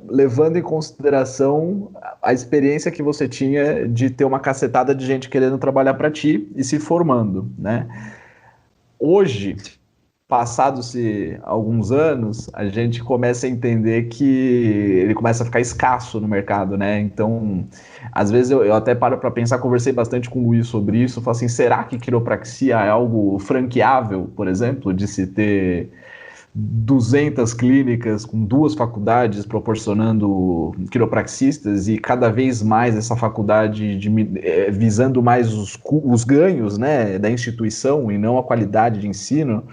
levando em consideração a experiência que você tinha de ter uma cacetada de gente querendo trabalhar para ti e se formando, né? Hoje, passados-se alguns anos, a gente começa a entender que ele começa a ficar escasso no mercado, né? Então, às vezes eu até paro para pensar, conversei bastante com o Luiz sobre isso, falo assim, será que quiropraxia é algo franqueável, por exemplo, de se ter 200 clínicas com 2 faculdades proporcionando quiropraxistas e cada vez mais essa faculdade visando mais os ganhos, né, da instituição e não a qualidade de ensino?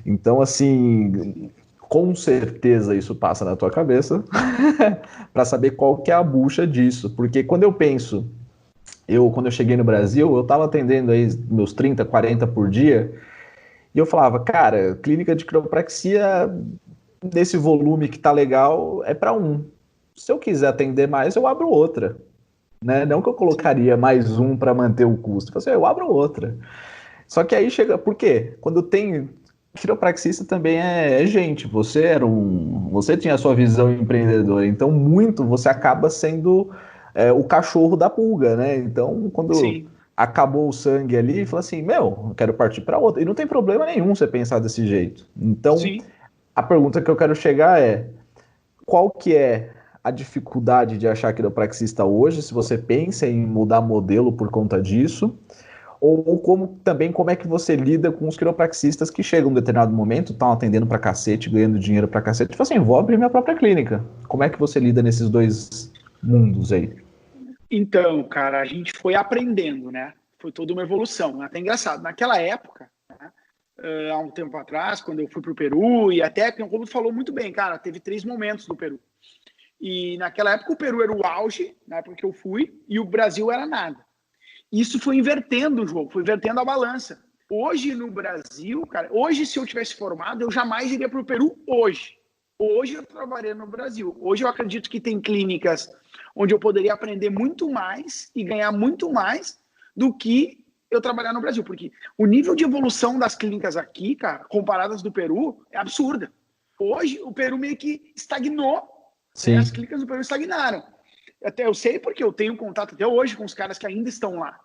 Então, assim, com certeza isso passa na tua cabeça para saber qual que é a bucha disso. Porque quando eu penso quando eu cheguei no Brasil, eu estava atendendo aí meus 30, 40 por dia, e eu falava, cara, clínica de quiropraxia, nesse volume que tá legal, é para um. Se eu quiser atender mais, eu abro outra. Né? Não que eu colocaria mais um para manter o custo. Eu abro outra. Só que aí chega... Por quê? Quando tem... Quiropraxista também é gente. Você tinha a sua visão empreendedora. Então, muito você acaba sendo o cachorro da pulga, né? Então, quando Sim. acabou o sangue ali, fala assim, eu quero partir para outra. E não tem problema nenhum você pensar desse jeito. Então, Sim. a pergunta que eu quero chegar é: qual que é a dificuldade de achar quiropraxista hoje, se você pensa em mudar modelo por conta disso, ou como é que você lida com os quiropraxistas que chegam em um determinado momento, estão atendendo pra cacete, ganhando dinheiro pra cacete, tipo assim, vou abrir minha própria clínica. Como é que você lida nesses dois mundos aí? Então, cara, a gente foi aprendendo, né? Foi toda uma evolução. Até engraçado. Naquela época, né, há um tempo atrás, quando eu fui para o Peru, e até, como tu falou muito bem, cara, teve 3 momentos do Peru. E naquela época o Peru era o auge, na época que eu fui, e o Brasil era nada. Isso foi invertendo o jogo, foi invertendo a balança. Hoje no Brasil, cara, hoje se eu tivesse formado, eu jamais iria para o Peru hoje. Hoje eu trabalhei no Brasil. Hoje eu acredito que tem clínicas onde eu poderia aprender muito mais e ganhar muito mais do que eu trabalhar no Brasil. Porque o nível de evolução das clínicas aqui, cara, comparadas do Peru, é absurda. Hoje o Peru meio que estagnou. Sim. Né? As clínicas do Peru estagnaram. Até eu sei porque eu tenho contato até hoje com os caras que ainda estão lá.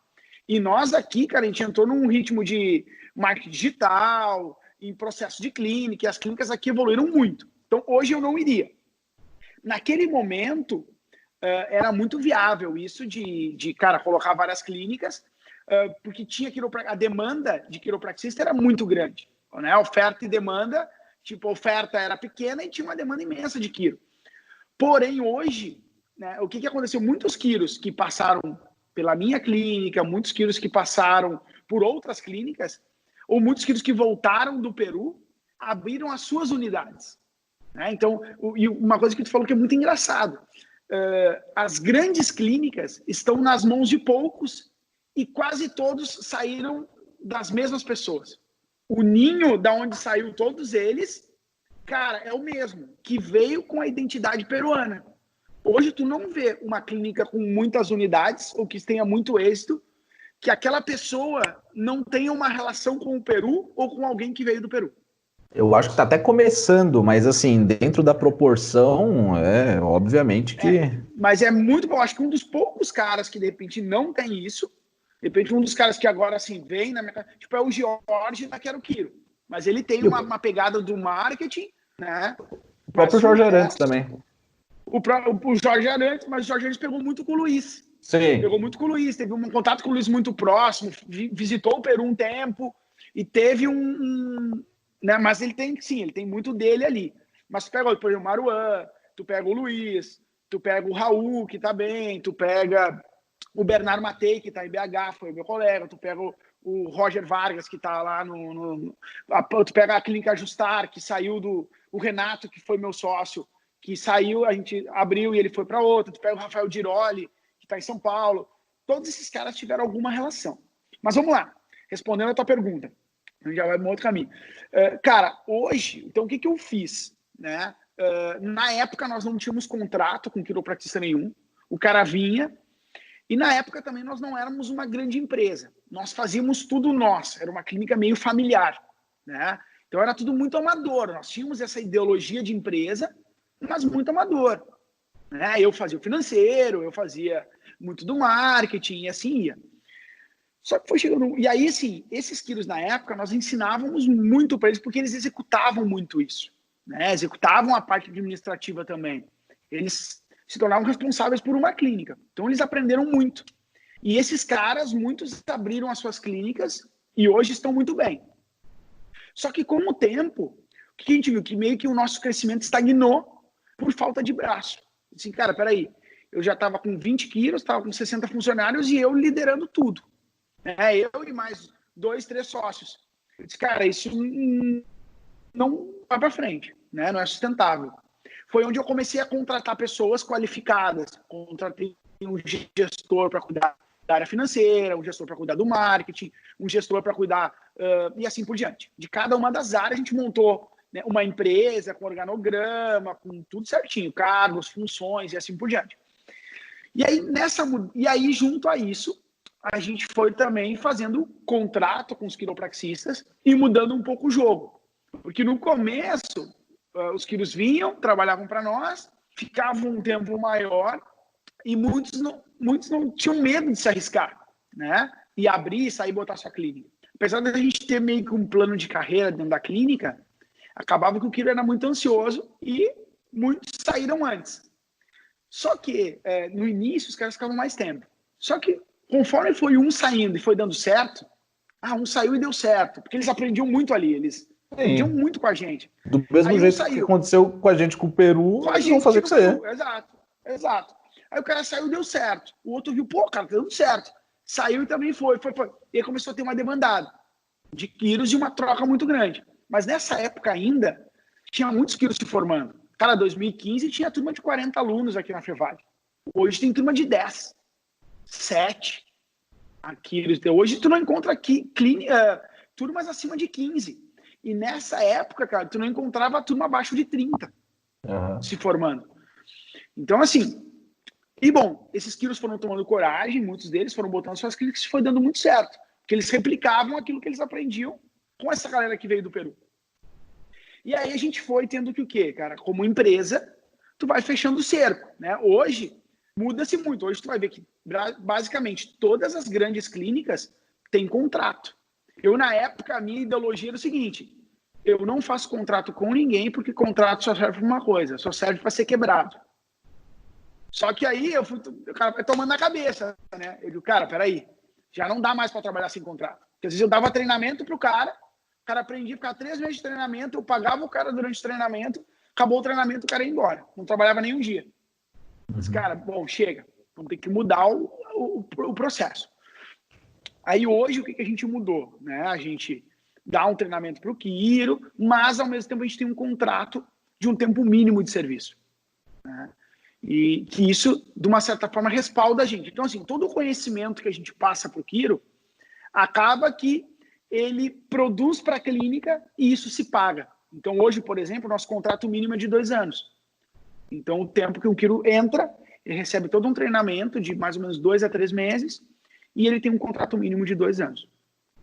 E nós aqui, cara, a gente entrou num ritmo de marketing digital, em processo de clínica, e as clínicas aqui evoluíram muito. Então, hoje eu não iria. Naquele momento, era muito viável isso de cara, colocar várias clínicas, porque tinha a demanda de quiropraxista era muito grande. Né? Oferta e demanda, tipo, a oferta era pequena e tinha uma demanda imensa de quiro. Porém, hoje, né, o que aconteceu? Muitos quiros que passaram pela minha clínica, muitos quiros que passaram por outras clínicas, ou muitos quiros que voltaram do Peru, abriram as suas unidades. Né? Então, e uma coisa que tu falou que é muito engraçado, as grandes clínicas estão nas mãos de poucos e quase todos saíram das mesmas pessoas. O ninho da onde saiu todos eles, cara, é o mesmo, que veio com a identidade peruana. Hoje tu não vê uma clínica com muitas unidades ou que tenha muito êxito, que aquela pessoa não tenha uma relação com o Peru ou com alguém que veio do Peru. Eu acho que está até começando, mas assim, dentro da proporção, obviamente que... mas é muito bom, acho que um dos poucos caras que de repente não tem isso, de repente um dos caras que agora assim vem na minha... Tipo, é o Jorge da Quero Quiro, mas ele tem uma pegada do marketing, né? O próprio Jorge Arantes também. O Jorge Arantes, mas o Jorge Arantes pegou muito com o Luiz. Sim. Pegou muito com o Luiz, teve um contato com o Luiz muito próximo, visitou o Peru um tempo e teve né? Mas ele tem muito dele ali. Mas tu pega, por exemplo, o Maruan, tu pega o Luiz, tu pega o Raul, que tá bem, tu pega o Bernardo Matei, que tá em BH, foi meu colega, tu pega o Roger Vargas, que tá lá tu pega a Clínica Ajustar, que saiu o Renato, que foi meu sócio, que saiu, a gente abriu e ele foi para outra, tu pega o Rafael Diroli, que tá em São Paulo. Todos esses caras tiveram alguma relação. Mas vamos lá, respondendo a tua pergunta. A gente já vai para um outro caminho. Cara, hoje, então o que eu fiz? Né? Na época nós não tínhamos contrato com quiropraxista nenhum, o cara vinha, e na época também nós não éramos uma grande empresa, nós fazíamos tudo nós, era uma clínica meio familiar, né? Então era tudo muito amador, nós tínhamos essa ideologia de empresa, mas muito amador. Né? Eu fazia o financeiro, eu fazia muito do marketing e assim ia. Só que foi chegando... E aí, assim, esses quilos na época, nós ensinávamos muito para eles, porque eles executavam muito isso. Né? Executavam a parte administrativa também. Eles se tornavam responsáveis por uma clínica. Então, eles aprenderam muito. E esses caras, muitos abriram as suas clínicas e hoje estão muito bem. Só que, com o tempo, o que a gente viu? Que meio que o nosso crescimento estagnou por falta de braço. Assim, cara, peraí, eu já estava com 20 quilos, estava com 60 funcionários e eu liderando tudo. Eu e mais 2, 3 sócios. Eu disse, cara, isso não vai para frente, né? Não é sustentável. Foi onde eu comecei a contratar pessoas qualificadas. Contratei um gestor para cuidar da área financeira, um gestor para cuidar do marketing, um gestor para cuidar e assim por diante. De cada uma das áreas a gente montou, né, uma empresa com organograma, com tudo certinho, cargos, funções e assim por diante. E aí junto a isso, a gente foi também fazendo contrato com os quiropraxistas e mudando um pouco o jogo. Porque no começo, os quiros vinham, trabalhavam para nós, ficavam um tempo maior e muitos não tinham medo de se arriscar, né? E abrir, sair e botar sua clínica. Apesar de a gente ter meio que um plano de carreira dentro da clínica, acabava que o quiro era muito ansioso e muitos saíram antes. Só que, no início, os caras ficavam mais tempo. Só que, conforme foi um saindo e foi dando certo, um saiu e deu certo, porque eles aprendiam muito ali, eles aprendiam muito com a gente. Do mesmo jeito que aconteceu com a gente com o Peru, eles vão fazer com você. Exato. Aí o cara saiu e deu certo. O outro viu, pô, cara, tá dando certo. Saiu e também foi. E aí começou a ter uma demandada de quiros e uma troca muito grande. Mas nessa época ainda, tinha muitos quiros se formando. Cara, 2015 tinha turma de 40 alunos aqui na Fevale. Hoje tem turma de 10, 7 aqui. Hoje tu não encontra aqui turmas acima de 15. E nessa época, cara, tu não encontrava turma abaixo de 30 se formando. Então, assim, e bom, esses quiros foram tomando coragem, muitos deles foram botando suas clínicas e foi dando muito certo. Porque eles replicavam aquilo que eles aprendiam com essa galera que veio do Peru. E aí a gente foi tendo que o quê, cara? Como empresa, tu vai fechando o cerco, né? Hoje, muda-se muito. Hoje tu vai ver que, basicamente, todas as grandes clínicas têm contrato. Eu, na época, a minha ideologia era o seguinte: eu não faço contrato com ninguém porque contrato só serve para uma coisa, só serve para ser quebrado. Só que aí o cara vai tomando na cabeça, né? Eu digo, cara, peraí, já não dá mais para trabalhar sem contrato. Porque às vezes eu dava treinamento pro cara, o cara aprendia a ficar 3 meses de treinamento, eu pagava o cara durante o treinamento, acabou o treinamento, o cara ia embora. Não trabalhava nem um dia. Mas, cara, bom, chega. Vamos ter que mudar o processo. Aí hoje, o que a gente mudou? Né? A gente dá um treinamento para o quiro, mas ao mesmo tempo a gente tem um contrato de um tempo mínimo de serviço. Né? E que isso, de uma certa forma, respalda a gente. Então, assim, todo o conhecimento que a gente passa para o quiro, acaba que ele produz para a clínica e isso se paga. Então, hoje, por exemplo, o nosso contrato mínimo é de 2 anos. Então, o tempo que o quiro entra, ele recebe todo um treinamento de mais ou menos 2 a 3 meses e ele tem um contrato mínimo de 2 anos.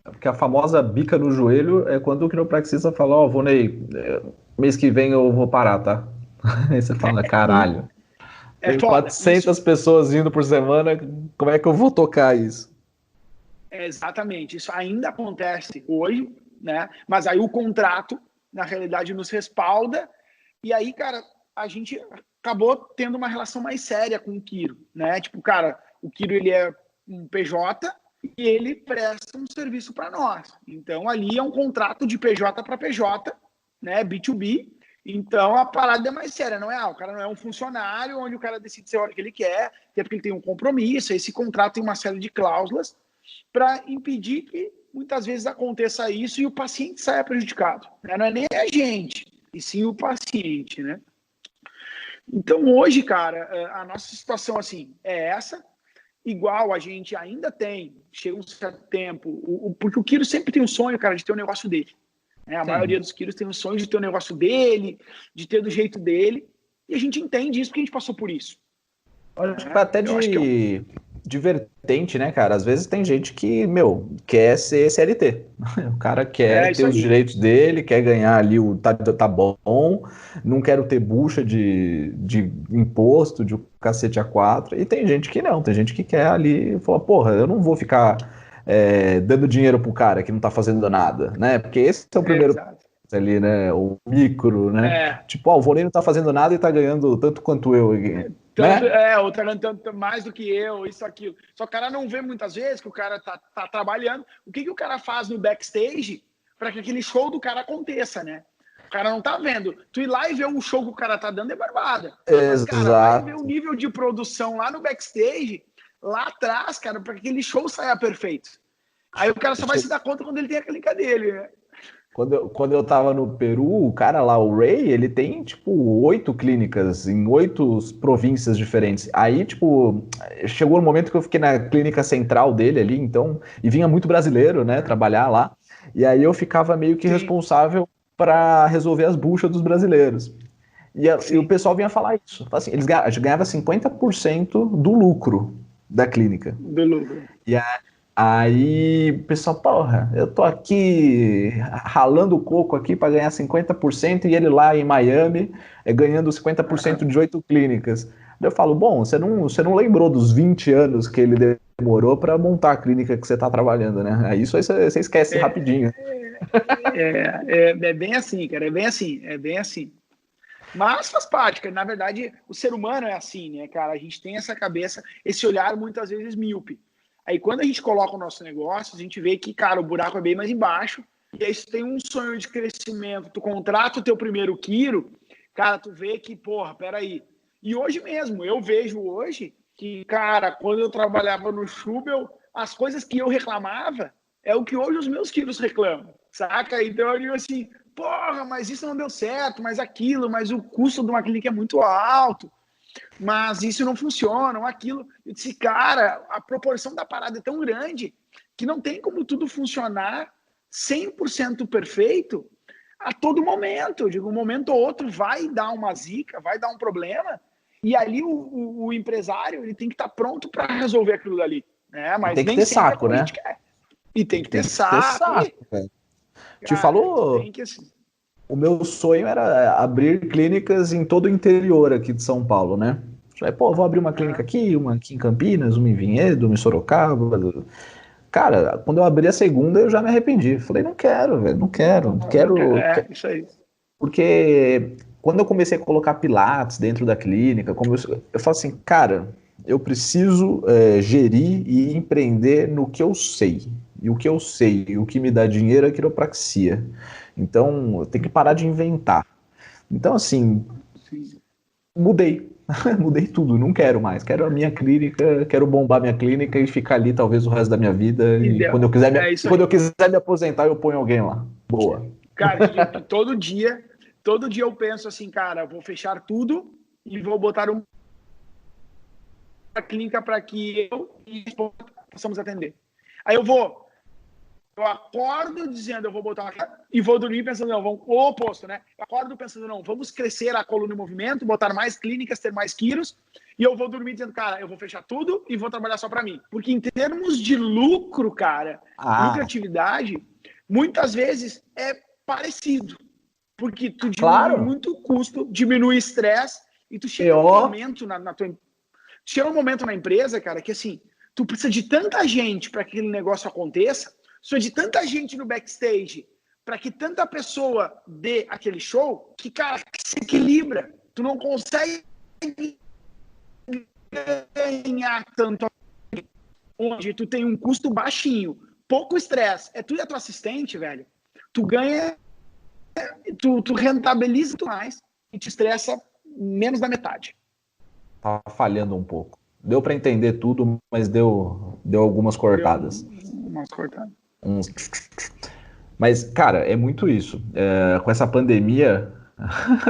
Porque a famosa bica no joelho é quando o quiropraxista fala, ó, Vonei, mês que vem eu vou parar, tá? Aí você fala, caralho. Tem 400 pessoas indo por semana, como é que eu vou tocar isso? Exatamente, isso ainda acontece hoje, né? Mas aí o contrato, na realidade, nos respalda, e aí, cara, a gente acabou tendo uma relação mais séria com o quiro, né? Tipo, cara, o quiro, ele é um PJ e ele presta um serviço para nós. Então, ali é um contrato de PJ para PJ, né? B2B. Então, a parada é mais séria, não é? O cara não é um funcionário onde o cara decide ser a hora que ele quer, até porque ele tem um compromisso. Esse contrato tem uma série de cláusulas para impedir que muitas vezes aconteça isso e o paciente saia prejudicado. Né? Não é nem a gente, e sim o paciente, né? Então, hoje, cara, a nossa situação, assim, é essa. Igual a gente ainda tem, chega um certo tempo, porque o quiro sempre tem um sonho, cara, de ter o negócio dele. Né? A maioria dos quiros tem um sonho de ter o negócio dele, de ter do jeito dele, e a gente entende isso porque a gente passou por isso. Acho que até de vertente, né, cara? Às vezes tem gente que, quer ser CLT. O cara quer ter os direitos dele, quer ganhar ali o tá bom, não quero ter bucha de imposto, de cacete A4. E tem gente que não, tem gente que quer ali, fala, porra, eu não vou ficar dando dinheiro pro cara que não tá fazendo nada, né? Porque esse é o primeiro ali, né? O micro, né? Tipo, o Vonei não tá fazendo nada e tá ganhando tanto quanto eu. Tanto, ou tá ganhando tanto mais do que eu, isso, aquilo. Só que o cara não vê muitas vezes que o cara tá trabalhando. O que o cara faz no backstage para que aquele show do cara aconteça, né? O cara não tá vendo. Tu ir lá e ver o show que o cara tá dando é barbada. Mas, cara, vai ver o nível de produção lá no backstage, lá atrás, cara, para que aquele show saia perfeito. Aí o cara só vai se dar conta quando ele tem a clínica dele, né? Quando eu tava no Peru, o cara lá, o Ray, ele tem, tipo, 8 clínicas em 8 províncias diferentes. Aí, tipo, chegou um momento que eu fiquei na clínica central dele ali, então, e vinha muito brasileiro, né, trabalhar lá. E aí eu ficava meio que Sim. responsável para resolver as buchas dos brasileiros. E o pessoal vinha falar isso. Assim, eles ganhavam 50% do lucro da clínica. Do lucro. E aí o pessoal, porra, eu tô aqui ralando o coco aqui para ganhar 50% e ele lá em Miami ganhando 50% de 8 clínicas. Daí eu falo, bom, você não lembrou dos 20 anos que ele demorou para montar a clínica que você tá trabalhando, né? Aí isso aí você esquece rapidinho. É bem assim, cara, é bem assim. Mas faz parte, cara. Na verdade, o ser humano é assim, né, cara? A gente tem essa cabeça, esse olhar muitas vezes míope. Aí quando a gente coloca o nosso negócio, a gente vê que, cara, o buraco é bem mais embaixo. E aí, se tem um sonho de crescimento, tu contrata o teu primeiro quilo, cara, tu vê que, porra, peraí. E hoje mesmo, eu vejo hoje que, cara, quando eu trabalhava no Schubel, as coisas que eu reclamava é o que hoje os meus quilos reclamam, saca? Então eu digo assim, porra, mas isso não deu certo, mas aquilo, mas o custo de uma clínica é muito alto. Mas isso não funciona, ou aquilo. Eu disse, cara, a proporção da parada é tão grande que não tem como tudo funcionar 100% perfeito a todo momento. Eu digo, um momento ou outro vai dar uma zica, vai dar um problema, e ali o empresário ele tem que estar pronto para resolver aquilo dali. Né? Mas Tem que nem ter sempre saco, é como a né? gente quer. E tem que ter Ter saco. saco, velho. Te Cara, falou. tem que, assim, O meu sonho era abrir clínicas em todo o interior aqui de São Paulo, né? Falei, pô, vou abrir uma clínica aqui, uma aqui em Campinas, uma em Vinhedo, uma em Sorocaba. Cara, quando eu abri a segunda, eu já me arrependi. Falei, não quero, velho, não quero. isso aí. Porque quando eu comecei a colocar pilates dentro da clínica, eu falo assim, cara, eu preciso gerir e empreender no que eu sei. E o que eu sei, e o que me dá dinheiro é quiropraxia. Então, eu tenho que parar de inventar. Então, assim, Sim. mudei. Mudei tudo, não quero mais. Quero a minha clínica, quero bombar minha clínica e ficar ali talvez o resto da minha vida. E Ideal. É isso quando aí. eu quiser me aposentar, eu ponho alguém lá. Boa. Cara, todo dia eu penso assim, cara, vou fechar tudo e vou botar uma clínica para que eu e a esposa possamos atender. Aí eu acordo dizendo, eu vou botar uma e vou dormir pensando, não, vamos, o oposto, né? Eu acordo pensando, não, vamos crescer a coluna em movimento, botar mais clínicas, ter mais quilos, e eu vou dormir dizendo, cara, eu vou fechar tudo e vou trabalhar só para mim. Porque em termos de lucro, cara, lucratividade, muitas vezes é parecido. Porque tu diminui muito o custo, diminui o estresse, e tu chega num momento chega um momento na empresa, cara, que assim, tu precisa de tanta gente para que aquele negócio aconteça, precisa de tanta gente no backstage para que tanta pessoa dê aquele show, que, cara, que se equilibra. Tu não consegue ganhar tanto onde tu tem um custo baixinho, pouco estresse, é tu e a tua assistente, velho. Tu ganha, tu rentabiliza muito mais e te estressa menos da metade. Tá falhando um pouco. Deu para entender tudo, mas deu algumas cortadas. Umas cortadas. Mas, cara, é muito isso. Com essa pandemia,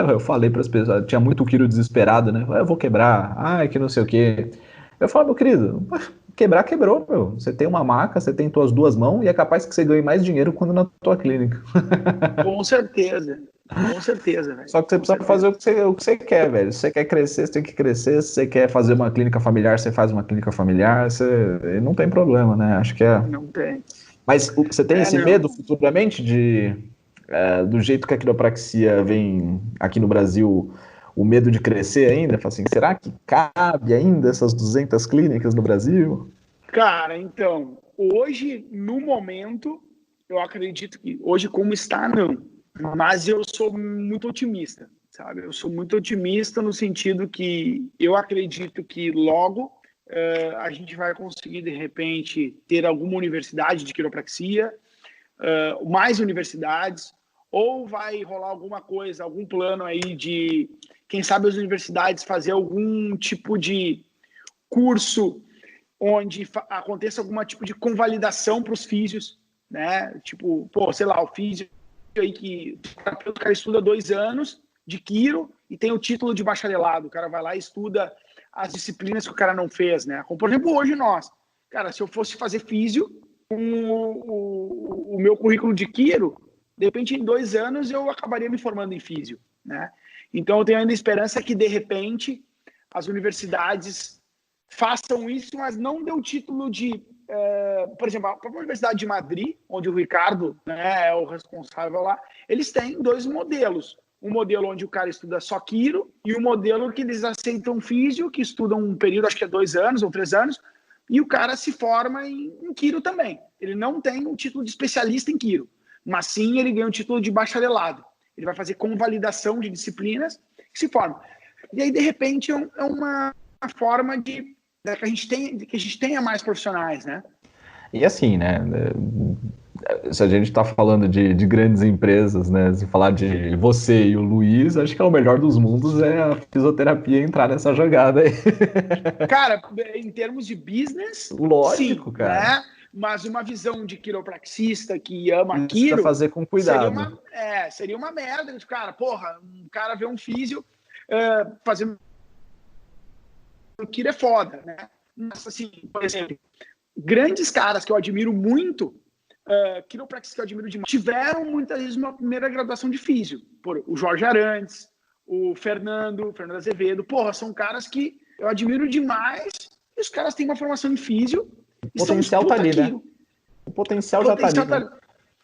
eu falei para as pessoas, tinha muito quilo desesperado, né? Eu vou quebrar, que não sei o quê. Eu falo, meu querido, quebrar, quebrou, meu. Você tem uma maca, você tem tuas duas mãos e é capaz que você ganhe mais dinheiro quando na tua clínica. Com certeza. Com certeza, velho. Só que você precisa fazer o que você quer, velho. Se você quer crescer, você tem que crescer. Se você quer fazer uma clínica familiar, você faz uma clínica familiar. Não tem problema, né? Acho que é. Não tem. Mas você tem esse medo futuramente do jeito que a quiropraxia vem aqui no Brasil, o medo de crescer ainda? Fala assim, será que cabe ainda essas 200 clínicas no Brasil? Cara, então, hoje, no momento, eu acredito que hoje como está, não. Mas eu sou muito otimista, sabe? Eu sou muito otimista no sentido que eu acredito que logo a gente vai conseguir, de repente, ter alguma universidade de quiropraxia, mais universidades, ou vai rolar alguma coisa, algum plano aí de, quem sabe, as universidades fazer algum tipo de curso onde aconteça algum tipo de convalidação para os físios, né? Tipo, sei lá, o físio aí que o cara estuda 2 anos de quiro e tem o título de bacharelado. O cara vai lá e estuda as disciplinas que o cara não fez, né? Como, por exemplo, hoje nós. Cara, se eu fosse fazer físio com o meu currículo de quiro, de repente, em 2 anos, eu acabaria me formando em físio, né? Então, eu tenho ainda esperança que, de repente, as universidades façam isso, mas não dê o título de... por exemplo, a própria Universidade de Madrid, onde o Ricardo, né, é o responsável lá, eles têm 2 modelos. Um modelo onde o cara estuda só quiro e um modelo que eles aceitam físio, que estudam um período, acho que é 2 anos ou 3 anos, e o cara se forma em quiro também. Ele não tem um título de especialista em quiro, mas sim ele ganha um título de bacharelado. Ele vai fazer convalidação de disciplinas que se formam. E aí, de repente, é uma forma de que a gente tenha mais profissionais, né? E assim, né? Se a gente está falando de grandes empresas, né? Se falar de você e o Luiz, acho que é o melhor dos mundos é a fisioterapia entrar nessa jogada aí. Cara, em termos de business, Lógico, sim, cara. né? Mas uma visão de quiropraxista que ama Precisa quiro fazer com cuidado. seria uma merda. Cara, porra, um cara vê um físio fazendo quiro é foda, né? Mas, assim, por exemplo, grandes caras que eu admiro muito, quiropraxistas que eu admiro demais, tiveram muitas vezes uma primeira graduação de físio. Por o Jorge Arantes, o Fernando Azevedo. Porra, são caras que eu admiro demais e os caras têm uma formação em físio. O potencial tá ali, né? O potencial já tá ali. Né?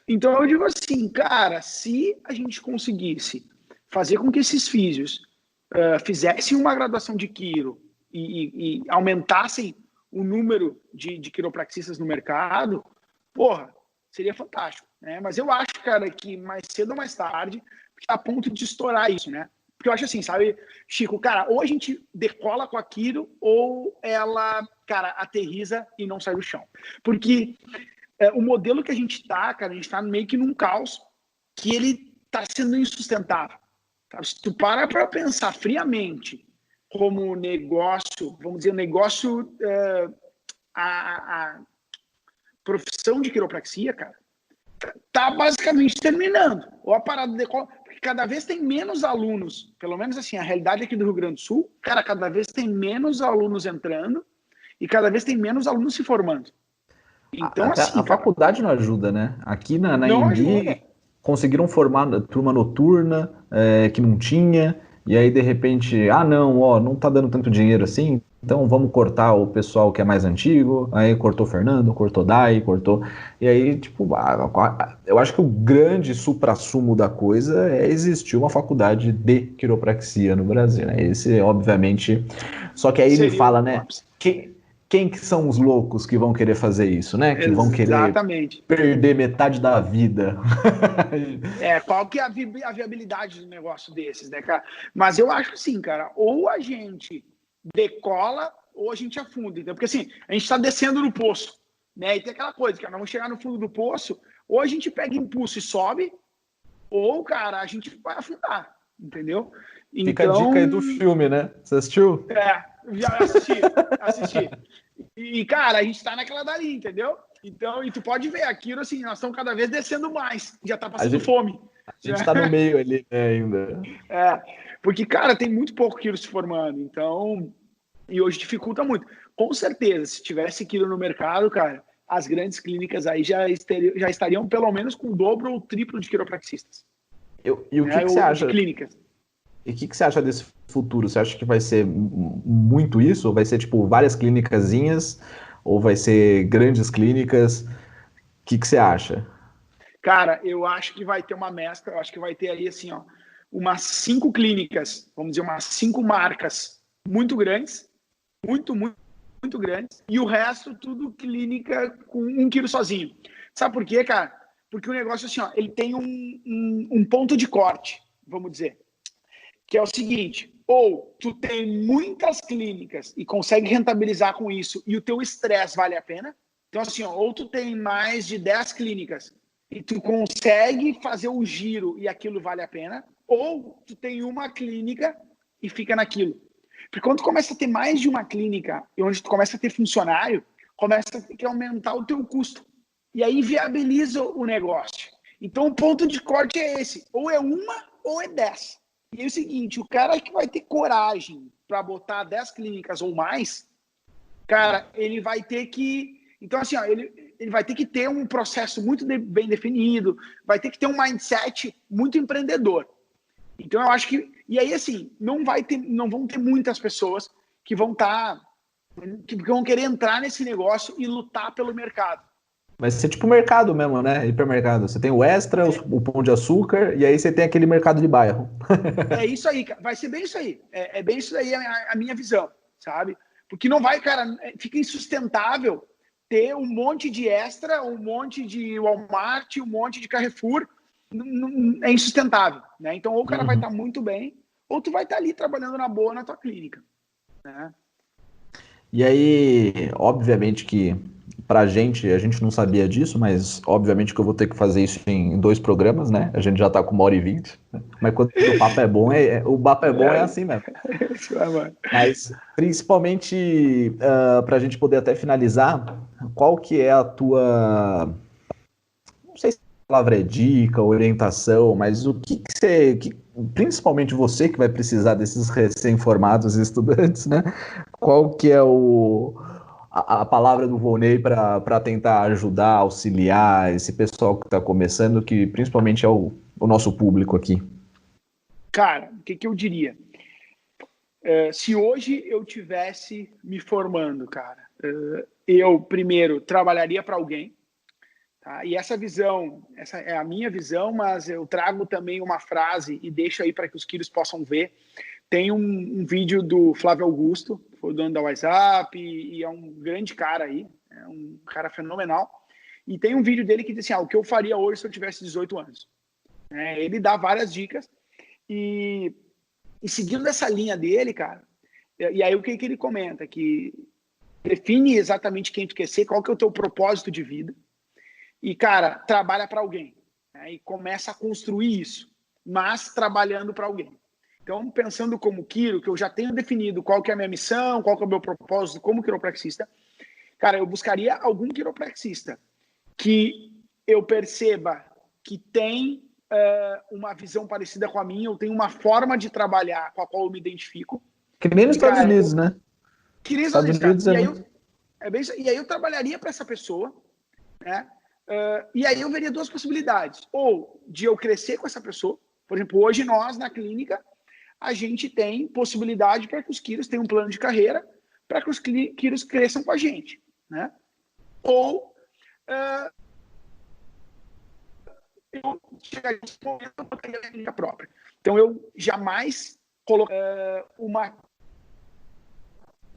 Então eu digo assim, cara, se a gente conseguisse fazer com que esses físios fizessem uma graduação de quiro e aumentassem o número de quiropraxistas no mercado, porra, seria fantástico, né? Mas eu acho, cara, que mais cedo ou mais tarde está a ponto de estourar isso, né? Porque eu acho assim, sabe, Chico, cara, ou a gente decola com a quiro ou ela, cara, aterriza e não sai do chão. Porque o modelo que a gente tá, cara, a gente tá meio que num caos que ele tá sendo insustentável. Tá? Se tu para pensar friamente como negócio, vamos dizer, negócio, a profissão de quiropraxia, cara, tá basicamente terminando. Ou a parada decola, porque cada vez tem menos alunos, pelo menos assim, a realidade aqui do Rio Grande do Sul, cara, cada vez tem menos alunos entrando e cada vez tem menos alunos se formando. Então, assim, a faculdade não ajuda, né? Aqui na não Embi ajuda. conseguiram formar turma noturna que não tinha, e aí de repente, não tá dando tanto dinheiro assim, então vamos cortar o pessoal que é mais antigo, aí cortou Fernando, cortou Dai, cortou, e aí tipo, eu acho que o grande suprassumo da coisa é existir uma faculdade de quiropraxia no Brasil, né? Esse, obviamente, só que aí ele fala, né, quem que são os loucos que vão querer fazer isso, né? Que vão querer perder metade da vida. Qual que é a viabilidade de um negócio desses, né, cara? Mas eu acho assim, cara, ou a gente decola ou a gente afunda, então, porque assim, a gente tá descendo no poço, né? E tem aquela coisa, cara, vamos chegar no fundo do poço, ou a gente pega impulso e sobe, ou, cara, a gente vai afundar, entendeu? Fica a dica aí do filme, né? Você assistiu? Já assisti. E, cara, a gente tá naquela dali, entendeu? Então, e tu pode ver, aquilo assim, nós estamos cada vez descendo mais, já tá passando fome. A gente tá no meio ali, né, ainda. Porque, cara, tem muito pouco quilo se formando, então, e hoje dificulta muito. Com certeza, se tivesse quilo no mercado, cara, as grandes clínicas aí já estariam pelo menos com o dobro ou o triplo de quiropraxistas. E o que você acha? De clínicas. E o que você acha desse futuro? Você acha que vai ser muito isso? Ou vai ser, tipo, várias clínicazinhas? Ou vai ser grandes clínicas? O que você acha? Cara, eu acho que vai ter uma mescla. Eu acho que vai ter aí, assim, ó, umas 5 clínicas, vamos dizer, umas 5 marcas muito grandes. Muito grandes. E o resto, tudo clínica com 1 quilo sozinho. Sabe por quê, cara? Porque o negócio, assim, ó, ele tem um ponto de corte, vamos dizer. Que é o seguinte, ou tu tem muitas clínicas e consegue rentabilizar com isso e o teu estresse vale a pena. Então, assim, ó, ou tu tem mais de 10 clínicas e tu consegue fazer o giro e aquilo vale a pena, ou tu tem uma clínica e fica naquilo. Porque quando tu começa a ter mais de uma clínica e onde tu começa a ter funcionário, começa a ter que aumentar o teu custo. E aí viabiliza o negócio. Então, o ponto de corte é esse. Ou é uma, ou é 10. E é o seguinte, o cara que vai ter coragem para botar 10 clínicas ou mais, cara, ele vai ter que... Então, assim, ó, ele vai ter que ter um processo muito bem definido, vai ter que ter um mindset muito empreendedor. Então, eu acho que... E aí, assim, não vão ter muitas pessoas que vão querer entrar nesse negócio e lutar pelo mercado. Vai ser tipo mercado mesmo, né? Hipermercado. Você tem o Extra, o Pão de Açúcar, e aí você tem aquele mercado de bairro. É isso aí, cara. Vai ser bem isso aí. É bem isso aí a minha visão, sabe? Porque não vai, cara, fica insustentável ter um monte de Extra, um monte de Walmart, um monte de Carrefour. É insustentável, né? Então, ou o cara vai estar muito bem, ou tu vai estar ali trabalhando na boa na tua clínica, né? E aí, obviamente que pra gente, a gente não sabia disso, mas obviamente que eu vou ter que fazer isso em 2 programas, né? A gente já tá com 1h20, né? Mas quando o papo é bom, é assim mesmo. Mas, principalmente, pra gente poder até finalizar, qual que é a tua... Não sei se a palavra é dica, orientação, mas o que você... principalmente você que vai precisar desses recém-formados estudantes, né? Qual que é a palavra do Volney para tentar ajudar, auxiliar esse pessoal que está começando, que principalmente é o nosso público aqui? Cara, o que eu diria? Se hoje eu tivesse me formando, cara, eu primeiro trabalharia para alguém, tá? E essa visão, essa é a minha visão, mas eu trago também uma frase e deixo aí para que os quilos possam ver. Tem um vídeo do Flávio Augusto, foi o dono da WhatsApp, e é um grande cara aí, é um cara fenomenal. E tem um vídeo dele que diz assim, o que eu faria hoje se eu tivesse 18 anos? Ele dá várias dicas, e seguindo essa linha dele, cara, e aí o que ele comenta? Que define exatamente quem tu quer ser, qual que é o teu propósito de vida, e, cara, trabalha para alguém, né? E começa a construir isso, mas trabalhando para alguém. Então, pensando como quiro, que eu já tenho definido qual que é a minha missão, qual que é o meu propósito como quiropraxista, cara, eu buscaria algum quiropraxista que eu perceba que tem uma visão parecida com a minha, eu tenho uma forma de trabalhar com a qual eu me identifico. Que nem nos Estados Unidos, né? Que nem nos Estados Unidos é e aí eu trabalharia para essa pessoa, né? E aí eu veria 2 possibilidades. Ou de eu crescer com essa pessoa. Por exemplo, hoje nós, na clínica, a gente tem possibilidade para que os quiros tenham um plano de carreira, para que os quiros cresçam com a gente, né? Ou eu chegaria nesse momento, eu botaria a clínica própria. Então, eu jamais colocaria uma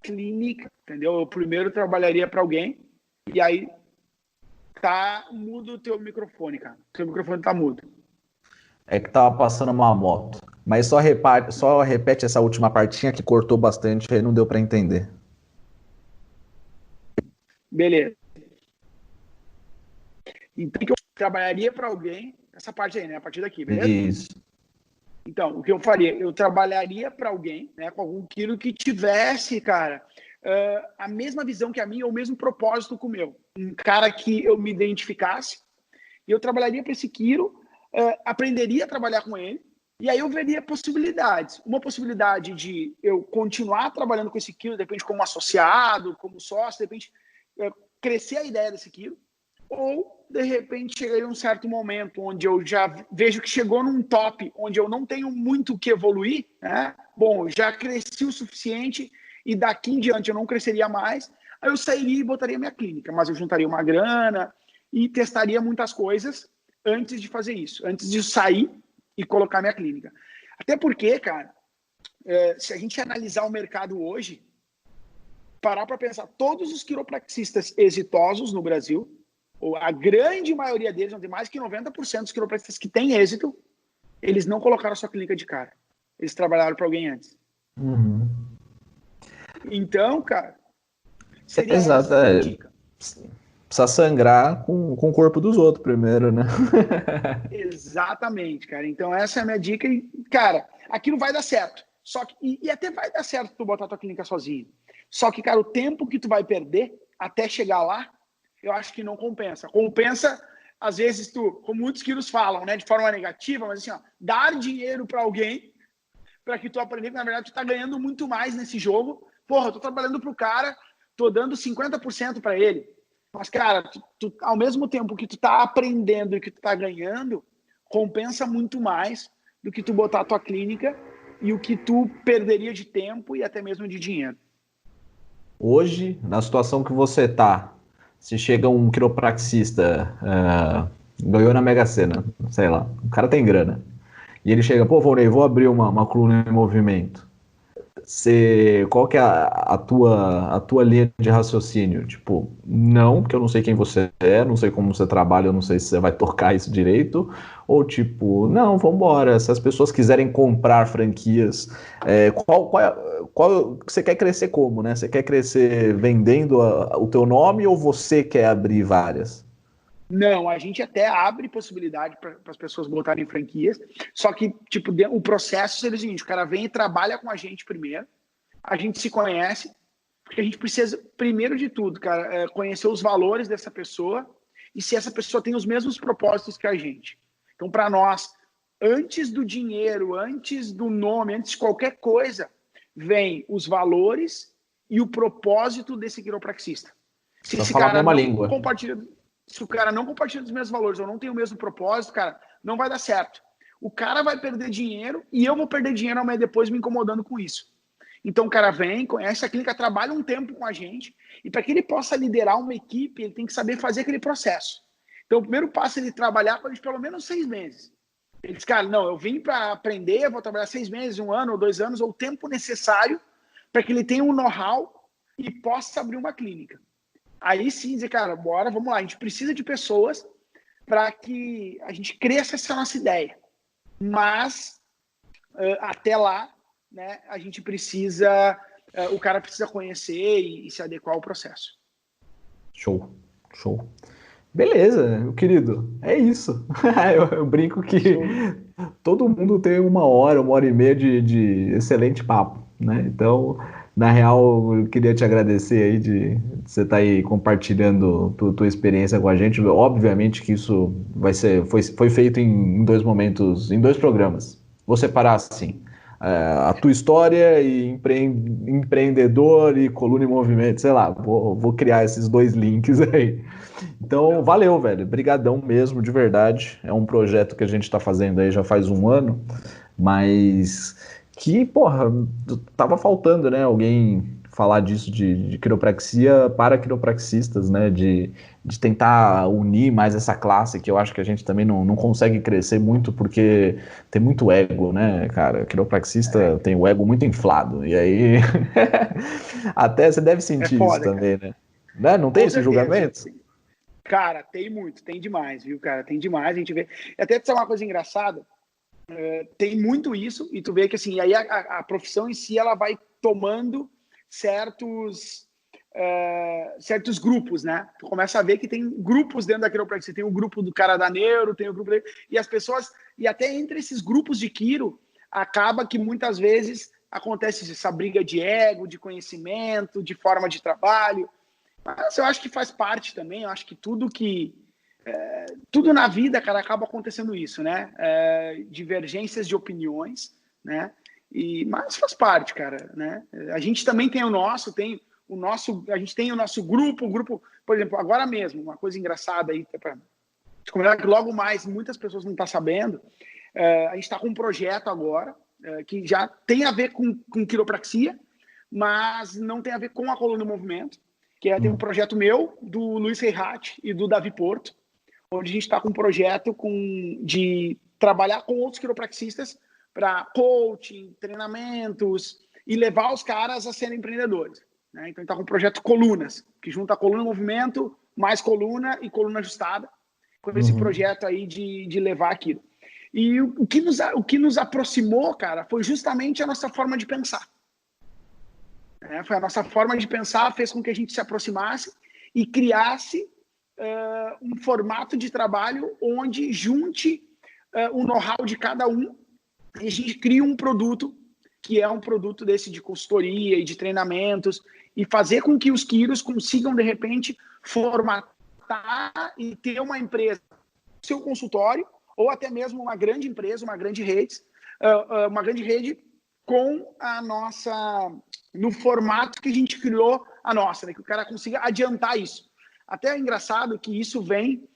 clínica, entendeu? Eu primeiro trabalharia para alguém, e aí mudo o teu microfone, cara. O teu microfone tá mudo. É que tava passando uma moto. Mas só repete essa última partinha que cortou bastante, aí não deu para entender. Beleza. Então, eu trabalharia para alguém, essa parte aí, né? A partir daqui, beleza? Isso. Então, o que eu faria? Eu trabalharia para alguém, né? Com algum quilo que tivesse, cara, a mesma visão que a minha, ou o mesmo propósito que o meu. Um cara que eu me identificasse, e eu trabalharia para esse quilo, aprenderia a trabalhar com ele, e aí eu veria possibilidades. Uma possibilidade de eu continuar trabalhando com esse quilo, de repente como associado, como sócio, de repente crescer a ideia desse quilo, ou de repente chegaria um certo momento onde eu já vejo que chegou num top, onde eu não tenho muito o que evoluir, né? Bom, já cresci o suficiente e daqui em diante eu não cresceria mais, aí eu sairia e botaria minha clínica, mas eu juntaria uma grana e testaria muitas coisas antes de fazer isso, antes de sair e colocar minha clínica. Até porque, cara, se a gente analisar o mercado hoje, parar para pensar, todos os quiropraxistas exitosos no Brasil, ou a grande maioria deles, não tem mais que 90% dos quiropraxistas que têm êxito, eles não colocaram a sua clínica de cara. Eles trabalharam para alguém antes. Uhum. Então, cara, seria exato, essa a dica. Precisa sangrar com o corpo dos outros primeiro, né? Exatamente, cara. Então essa é a minha dica e, cara, aquilo vai dar certo. Só que, e até vai dar certo tu botar tua clínica sozinho. Só que, cara, o tempo que tu vai perder até chegar lá, eu acho que não compensa. Compensa às vezes como muitos quilos falam, né, de forma negativa, mas assim, ó, dar dinheiro para alguém para que tu aprenda que, na verdade, tu tá ganhando muito mais nesse jogo. Porra, eu tô trabalhando pro cara, tô dando 50% para ele. Mas, cara, tu, ao mesmo tempo que tu tá aprendendo e que tu tá ganhando, compensa muito mais do que tu botar a tua clínica e o que tu perderia de tempo e até mesmo de dinheiro. Hoje, na situação que você tá, se chega um quiropraxista, ganhou na Mega Sena, sei lá, o cara tem grana, e ele chega, pô, Volney, vou abrir uma coluna em movimento. Qual que é a tua linha de raciocínio? Tipo, não, porque eu não sei quem você é, não sei como você trabalha, eu não sei se você vai tocar isso direito, ou tipo, não, vambora, se as pessoas quiserem comprar franquias, qual você quer crescer como, né? Você quer crescer vendendo o teu nome ou você quer abrir várias? Não, a gente até abre possibilidade para as pessoas botarem franquias, só que, tipo, o processo seria o seguinte, o cara vem e trabalha com a gente primeiro, a gente se conhece, porque a gente precisa, primeiro de tudo, cara, conhecer os valores dessa pessoa e se essa pessoa tem os mesmos propósitos que a gente. Então, para nós, antes do dinheiro, antes do nome, antes de qualquer coisa, vem os valores e o propósito desse quiropraxista. Se esse cara não compartilha... Se o cara não compartilha os mesmos valores ou não tem o mesmo propósito, cara, não vai dar certo. O cara vai perder dinheiro e eu vou perder dinheiro amanhã depois me incomodando com isso. Então o cara vem, conhece a clínica, trabalha um tempo com a gente e para que ele possa liderar uma equipe, ele tem que saber fazer aquele processo. Então o primeiro passo é ele trabalhar com a gente pelo menos 6 meses. Ele diz, cara, não, eu vim para aprender, vou trabalhar 6 meses, 1 ano ou 2 anos, ou o tempo necessário para que ele tenha um know-how e possa abrir uma clínica. Aí sim dizer, cara, bora, vamos lá, a gente precisa de pessoas para que a gente cresça essa nossa ideia. Mas, até lá, né, a gente precisa, o cara precisa conhecer e se adequar ao processo. Show. Beleza, meu querido, é isso. Eu brinco que todo mundo tem 1 hora, 1h30 de excelente papo, né? Então... Na real, eu queria te agradecer aí de você estar aí compartilhando tua experiência com a gente. Obviamente que isso foi feito em 2 momentos, em 2 programas. Vou separar assim, a tua história e empreendedor e coluna em movimento, sei lá, vou criar esses 2 links aí. Então, valeu, velho, brigadão mesmo, de verdade. É um projeto que a gente está fazendo aí já faz 1 ano, mas... que, porra, tava faltando, né, alguém falar disso de quiropraxia para quiropraxistas, né, de tentar unir mais essa classe, que eu acho que a gente também não consegue crescer muito, porque tem muito ego, né, cara, quiropraxista tem o ego muito inflado, e aí até você deve sentir foda, isso também, cara. Né? Não tem esse julgamento? Sim. Cara, tem muito, tem demais, viu, cara, tem demais, a gente vê, até ter uma coisa engraçada, tem muito isso, e tu vê que assim, aí a profissão em si ela vai tomando certos grupos, né? Tu começa a ver que tem grupos dentro da quiropraxia, tem o grupo do cara da neuro, tem o grupo dele, e as pessoas, e até entre esses grupos de quiro, acaba que muitas vezes acontece essa briga de ego, de conhecimento, de forma de trabalho, mas eu acho que faz parte também, eu acho que tudo na vida, cara, acaba acontecendo isso, né? Divergências de opiniões, né? Mas faz parte, cara, né? A gente também tem a gente tem o nosso grupo, por exemplo, agora mesmo, uma coisa engraçada aí, para comentar que logo mais, muitas pessoas não estão sabendo, a gente está com um projeto agora, que já tem a ver com quiropraxia, mas não tem a ver com a coluna do movimento, que tem um projeto meu, do Luiz Reirat e do Davi Porto, onde a gente está com um projeto de trabalhar com outros quiropraxistas para coaching, treinamentos e levar os caras a serem empreendedores. Né? Então, a gente está com um projeto Colunas, que junta a coluna em movimento, mais coluna e coluna ajustada, com esse projeto aí de levar aquilo. E o que nos aproximou, cara, foi justamente a nossa forma de pensar. Foi a nossa forma de pensar, fez com que a gente se aproximasse e criasse um formato de trabalho onde junte o know-how de cada um e a gente cria um produto que é um produto desse de consultoria e de treinamentos e fazer com que os quiros consigam, de repente, formatar e ter uma empresa seu consultório, ou até mesmo uma grande empresa, uma grande rede com a nossa, no formato que a gente criou a nossa, né? Que o cara consiga adiantar isso. Até é engraçado que isso vem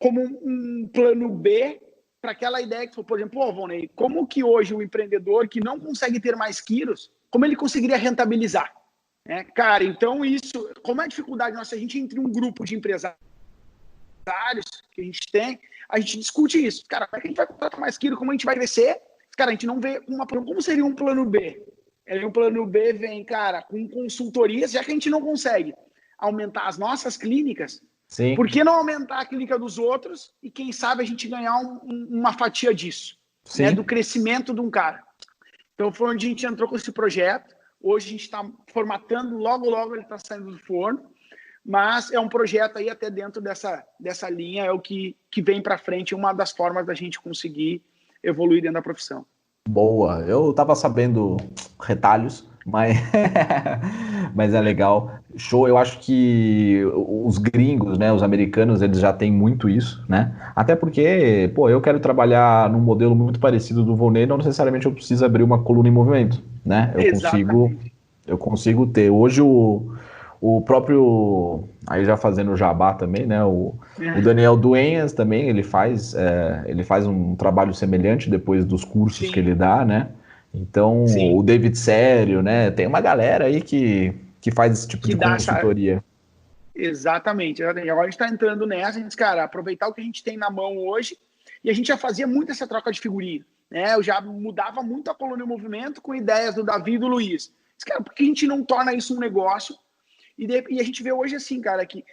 como um plano B para aquela ideia que, por exemplo, Volney, como que hoje o empreendedor que não consegue ter mais quilos, como ele conseguiria rentabilizar? Cara, então isso, como é a dificuldade nossa, a gente entre um grupo de empresários que a gente tem, a gente discute isso. Cara, como é que a gente vai contratar mais quilo, como a gente vai crescer? Cara, a gente não vê como seria um plano B. Um plano B vem, cara, com consultorias, já que a gente não consegue aumentar as nossas clínicas, Sim. Por que não aumentar a clínica dos outros e quem sabe a gente ganhar uma fatia disso, né, do crescimento de um cara. Então foi onde a gente entrou com esse projeto. Hoje a gente está formatando, logo ele está saindo do forno, mas é um projeto aí até dentro dessa linha, é o que vem para frente, uma das formas da gente conseguir evoluir dentro da profissão. Boa, eu tava sabendo retalhos, mas, mas é legal. Show, eu acho que os gringos, né, os americanos, eles já têm muito isso, né? Até porque, pô, eu quero trabalhar num modelo muito parecido do Volney, não necessariamente eu preciso abrir uma coluna em movimento, né? Eu consigo ter. Hoje o próprio, aí já fazendo o jabá também, né, o Daniel Duenhas também, ele faz um trabalho semelhante depois dos cursos que ele dá, né, então o David Sério, né, tem uma galera aí que faz esse tipo de consultoria. Exatamente, agora a gente está entrando nessa, a gente, cara, aproveitar o que a gente tem na mão hoje, e a gente já fazia muito essa troca de figurinha, né, eu já mudava muito a coluna em movimento com ideias do Davi e do Luiz, mas, cara, por que a gente não torna isso um negócio? E a gente vê hoje assim, cara, que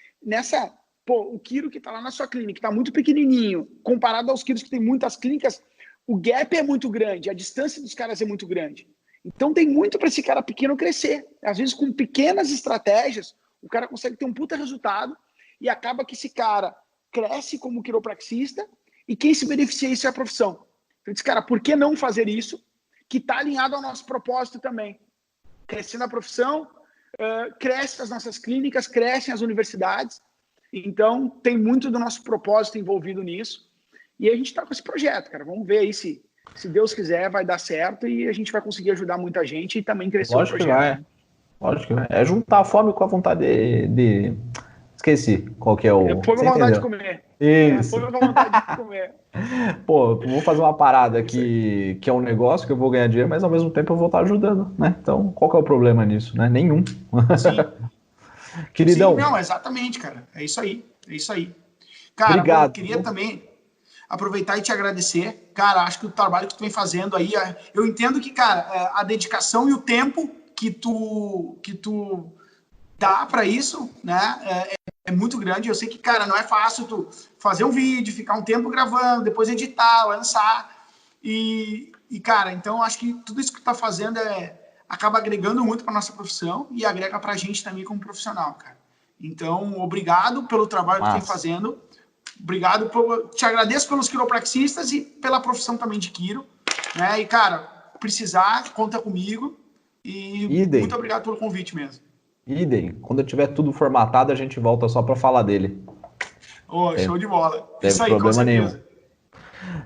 o quilo que está lá na sua clínica está muito pequenininho, comparado aos quilos que tem muitas clínicas, o gap é muito grande, a distância dos caras é muito grande. Então tem muito para esse cara pequeno crescer. Às vezes com pequenas estratégias, o cara consegue ter um puta resultado e acaba que esse cara cresce como quiropraxista e quem se beneficia isso é a profissão. Então esse cara, por que não fazer isso? Que está alinhado ao nosso propósito também. Crescer na profissão, crescem as nossas clínicas, crescem as universidades, então tem muito do nosso propósito envolvido nisso, e a gente está com esse projeto, cara, vamos ver aí se Deus quiser vai dar certo e a gente vai conseguir ajudar muita gente e também crescer o projeto. Lógico que vai, é juntar a fome com a vontade de... Esqueci qual que é o... Foi com vontade de comer. Isso. Foi com vontade de comer. Pô, vou fazer uma parada que é um negócio que eu vou ganhar dinheiro, mas ao mesmo tempo eu vou estar ajudando, né? Então, qual que é o problema nisso, né? Nenhum. Sim. Queridão. Sim, não, exatamente, cara. É isso aí. Cara, obrigado. Eu queria também aproveitar e te agradecer. Cara, acho que o trabalho que tu vem fazendo aí, eu entendo que, cara, a dedicação e o tempo que tu dá para isso, né? É muito grande. Eu sei que, cara, não é fácil tu fazer um vídeo, ficar um tempo gravando, depois editar, lançar. E cara, então acho que tudo isso que tu tá fazendo acaba agregando muito para nossa profissão e agrega pra gente também como profissional, cara. Então, obrigado pelo trabalho que tu vem fazendo. Obrigado, te agradeço pelos quiropraxistas e pela profissão também de quiro, né? E, cara, precisar, conta comigo. E muito obrigado pelo convite mesmo. Idem. Quando eu tiver tudo formatado, a gente volta só para falar dele. Show de bola. Isso aí, problema nenhum.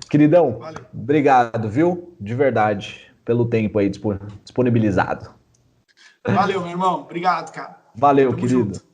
Queridão, obrigado, viu? De verdade, pelo tempo aí disponibilizado. Valeu, meu irmão. Obrigado, cara. Valeu, querido. Junto.